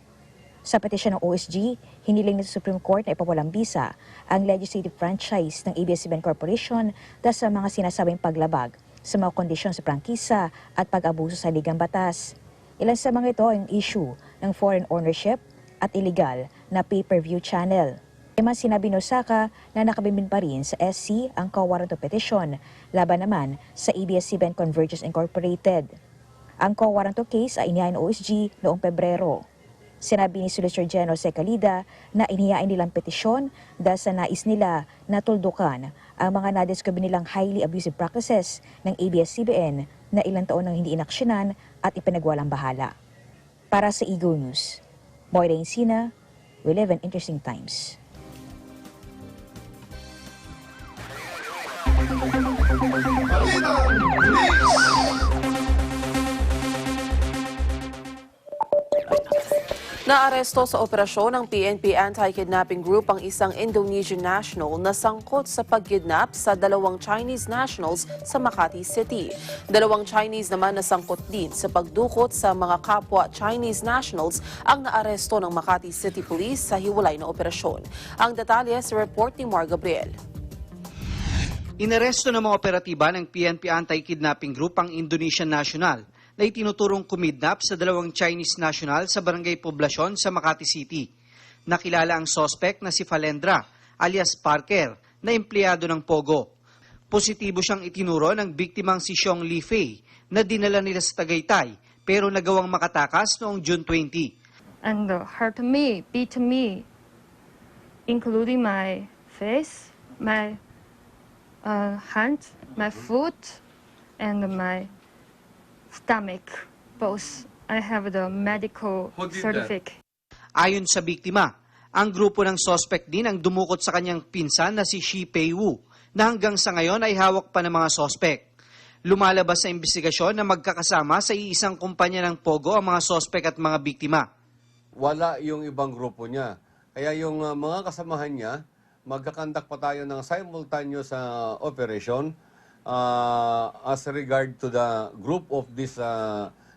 Sa petisyon ng OSG, hiniling ng Supreme Court na ipawalang bisa ang legislative franchise ng ABS-CBN Corporation dahil sa mga sinasabing paglabag sa mga kondisyon sa prangkisa at pag-abuso sa ligang batas. Ilan sa mga ito ang issue ng foreign ownership at illegal na pay-per-view channel. Naman sinabi ni Osaka na nakabimbing pa rin sa SC ang quo warranto petition laban naman sa ABS-CBN Convergence Incorporated. Ang quo warranto case ay inihain ng OSG noong Pebrero. Sinabi ni Solicitor General Jose Calida na inihain nilang petisyon dahil sa nais nila na tuldukan ang mga nadiscover nilang highly abusive practices ng ABS-CBN na ilang taon nang hindi inaksyonan at ipinagwalang bahala. Para sa Eagle News, Moira Encina, we live in interesting times. Naaresto sa operasyon ng PNP Anti-Kidnapping Group ang isang Indonesian national na sangkot sa pagkidnap sa 2 Chinese nationals sa Makati City. 2 Chinese naman na sangkot din sa pagdukot sa mga kapwa Chinese nationals ang naaresto ng Makati City Police sa hiwalay na operasyon. Ang detalye sa report ni Mar Gabriel. Inaresto ng mga operatiba ng PNP Anti-Kidnapping Group ang Indonesian national na itinuturong kumidnap sa 2 Chinese national sa barangay Poblasyon sa Makati City. Nakilala ang sospek na si Falendra alias Parker na empleyado ng Pogo. Positibo siyang itinuro ng biktimang si Xiong Li Fei na dinala nila sa Tagaytay pero nagawang makatakas noong June 20. And hurt me, beat me, including my face, my hand, my foot, and my stomach. Both. I have the medical certificate. Ayon sa biktima, ang grupo ng suspect din ang dumukot sa kanyang pinsan na si Shi Pei-Wu na hanggang sa ngayon ay hawak pa ng mga suspect. Lumalabas sa investigasyon na magkakasama sa iisang kumpanya ng Pogo ang mga suspect at mga biktima. Wala yung ibang grupo niya. Kaya yung mga kasamahan niya, magkakandak pa tayo ng simultaneous operation as regard to the group of this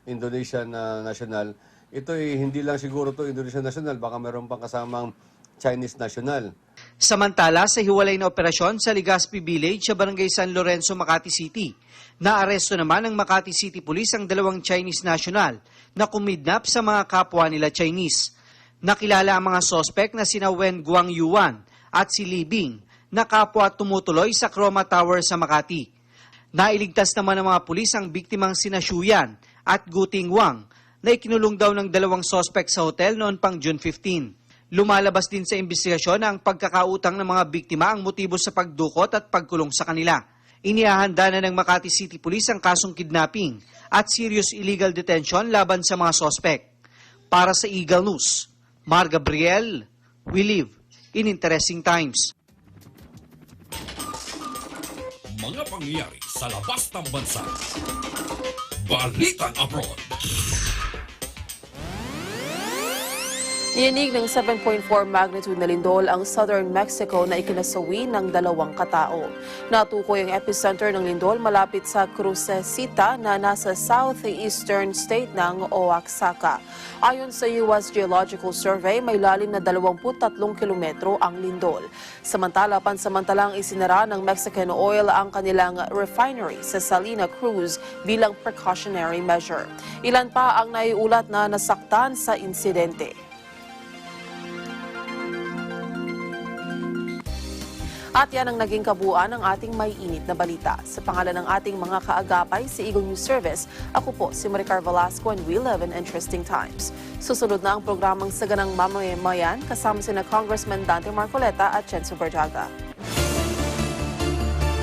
Indonesian national. Ito hindi lang siguro to Indonesian national, baka meron pang kasamang Chinese national. Samantala, sa hiwalay na operasyon sa Legazpi Village sa Barangay San Lorenzo, Makati City, naaresto naman ng Makati City Police ang 2 Chinese national na kumidnap sa mga kapwa nila Chinese. Nakilala ang mga sospek na sina Wen Guang Yuan at si Li Bing na kapwa tumutuloy sa Croma Tower sa Makati. Nailigtas naman ng mga pulis ang biktimang sina Shuyan at Guting Wang na ikinulong daw ng 2 sospek sa hotel noon pang June 15. Lumalabas din sa investigasyon na ang pagkakautang ng mga biktima ang motibo sa pagdukot at pagkulong sa kanila. Inihahanda na ng Makati City Police ang kasong kidnapping at serious illegal detention laban sa mga sospek. Para sa Eagle News, Mar Gabriel, we live in interesting times. Mga pangyayari sa labas ng bansa. Balitang Abroad. Niyanig ng 7.4 magnitude na lindol ang southern Mexico na ikinasawi ng 2 katao. Natukoy ang epicenter ng lindol malapit sa Crucesita na nasa southeastern state ng Oaxaca. Ayon sa US Geological Survey, may lalim na 23 kilometro ang lindol. Samantala, pansamantalang isinara ng Mexican Oil ang kanilang refinery sa Salina Cruz bilang precautionary measure. Ilan pa ang naiulat na nasaktan sa insidente. At yan ang naging kabuuan ng ating may init na balita. Sa pangalan ng ating mga kaagapay sa Eagle News Service, ako po si Maricar Velasco and we live in interesting times. Susunod na ang programang Saganang Mamamayan kasama sina Congressman Dante Marcoleta at Chenzo Berjaga.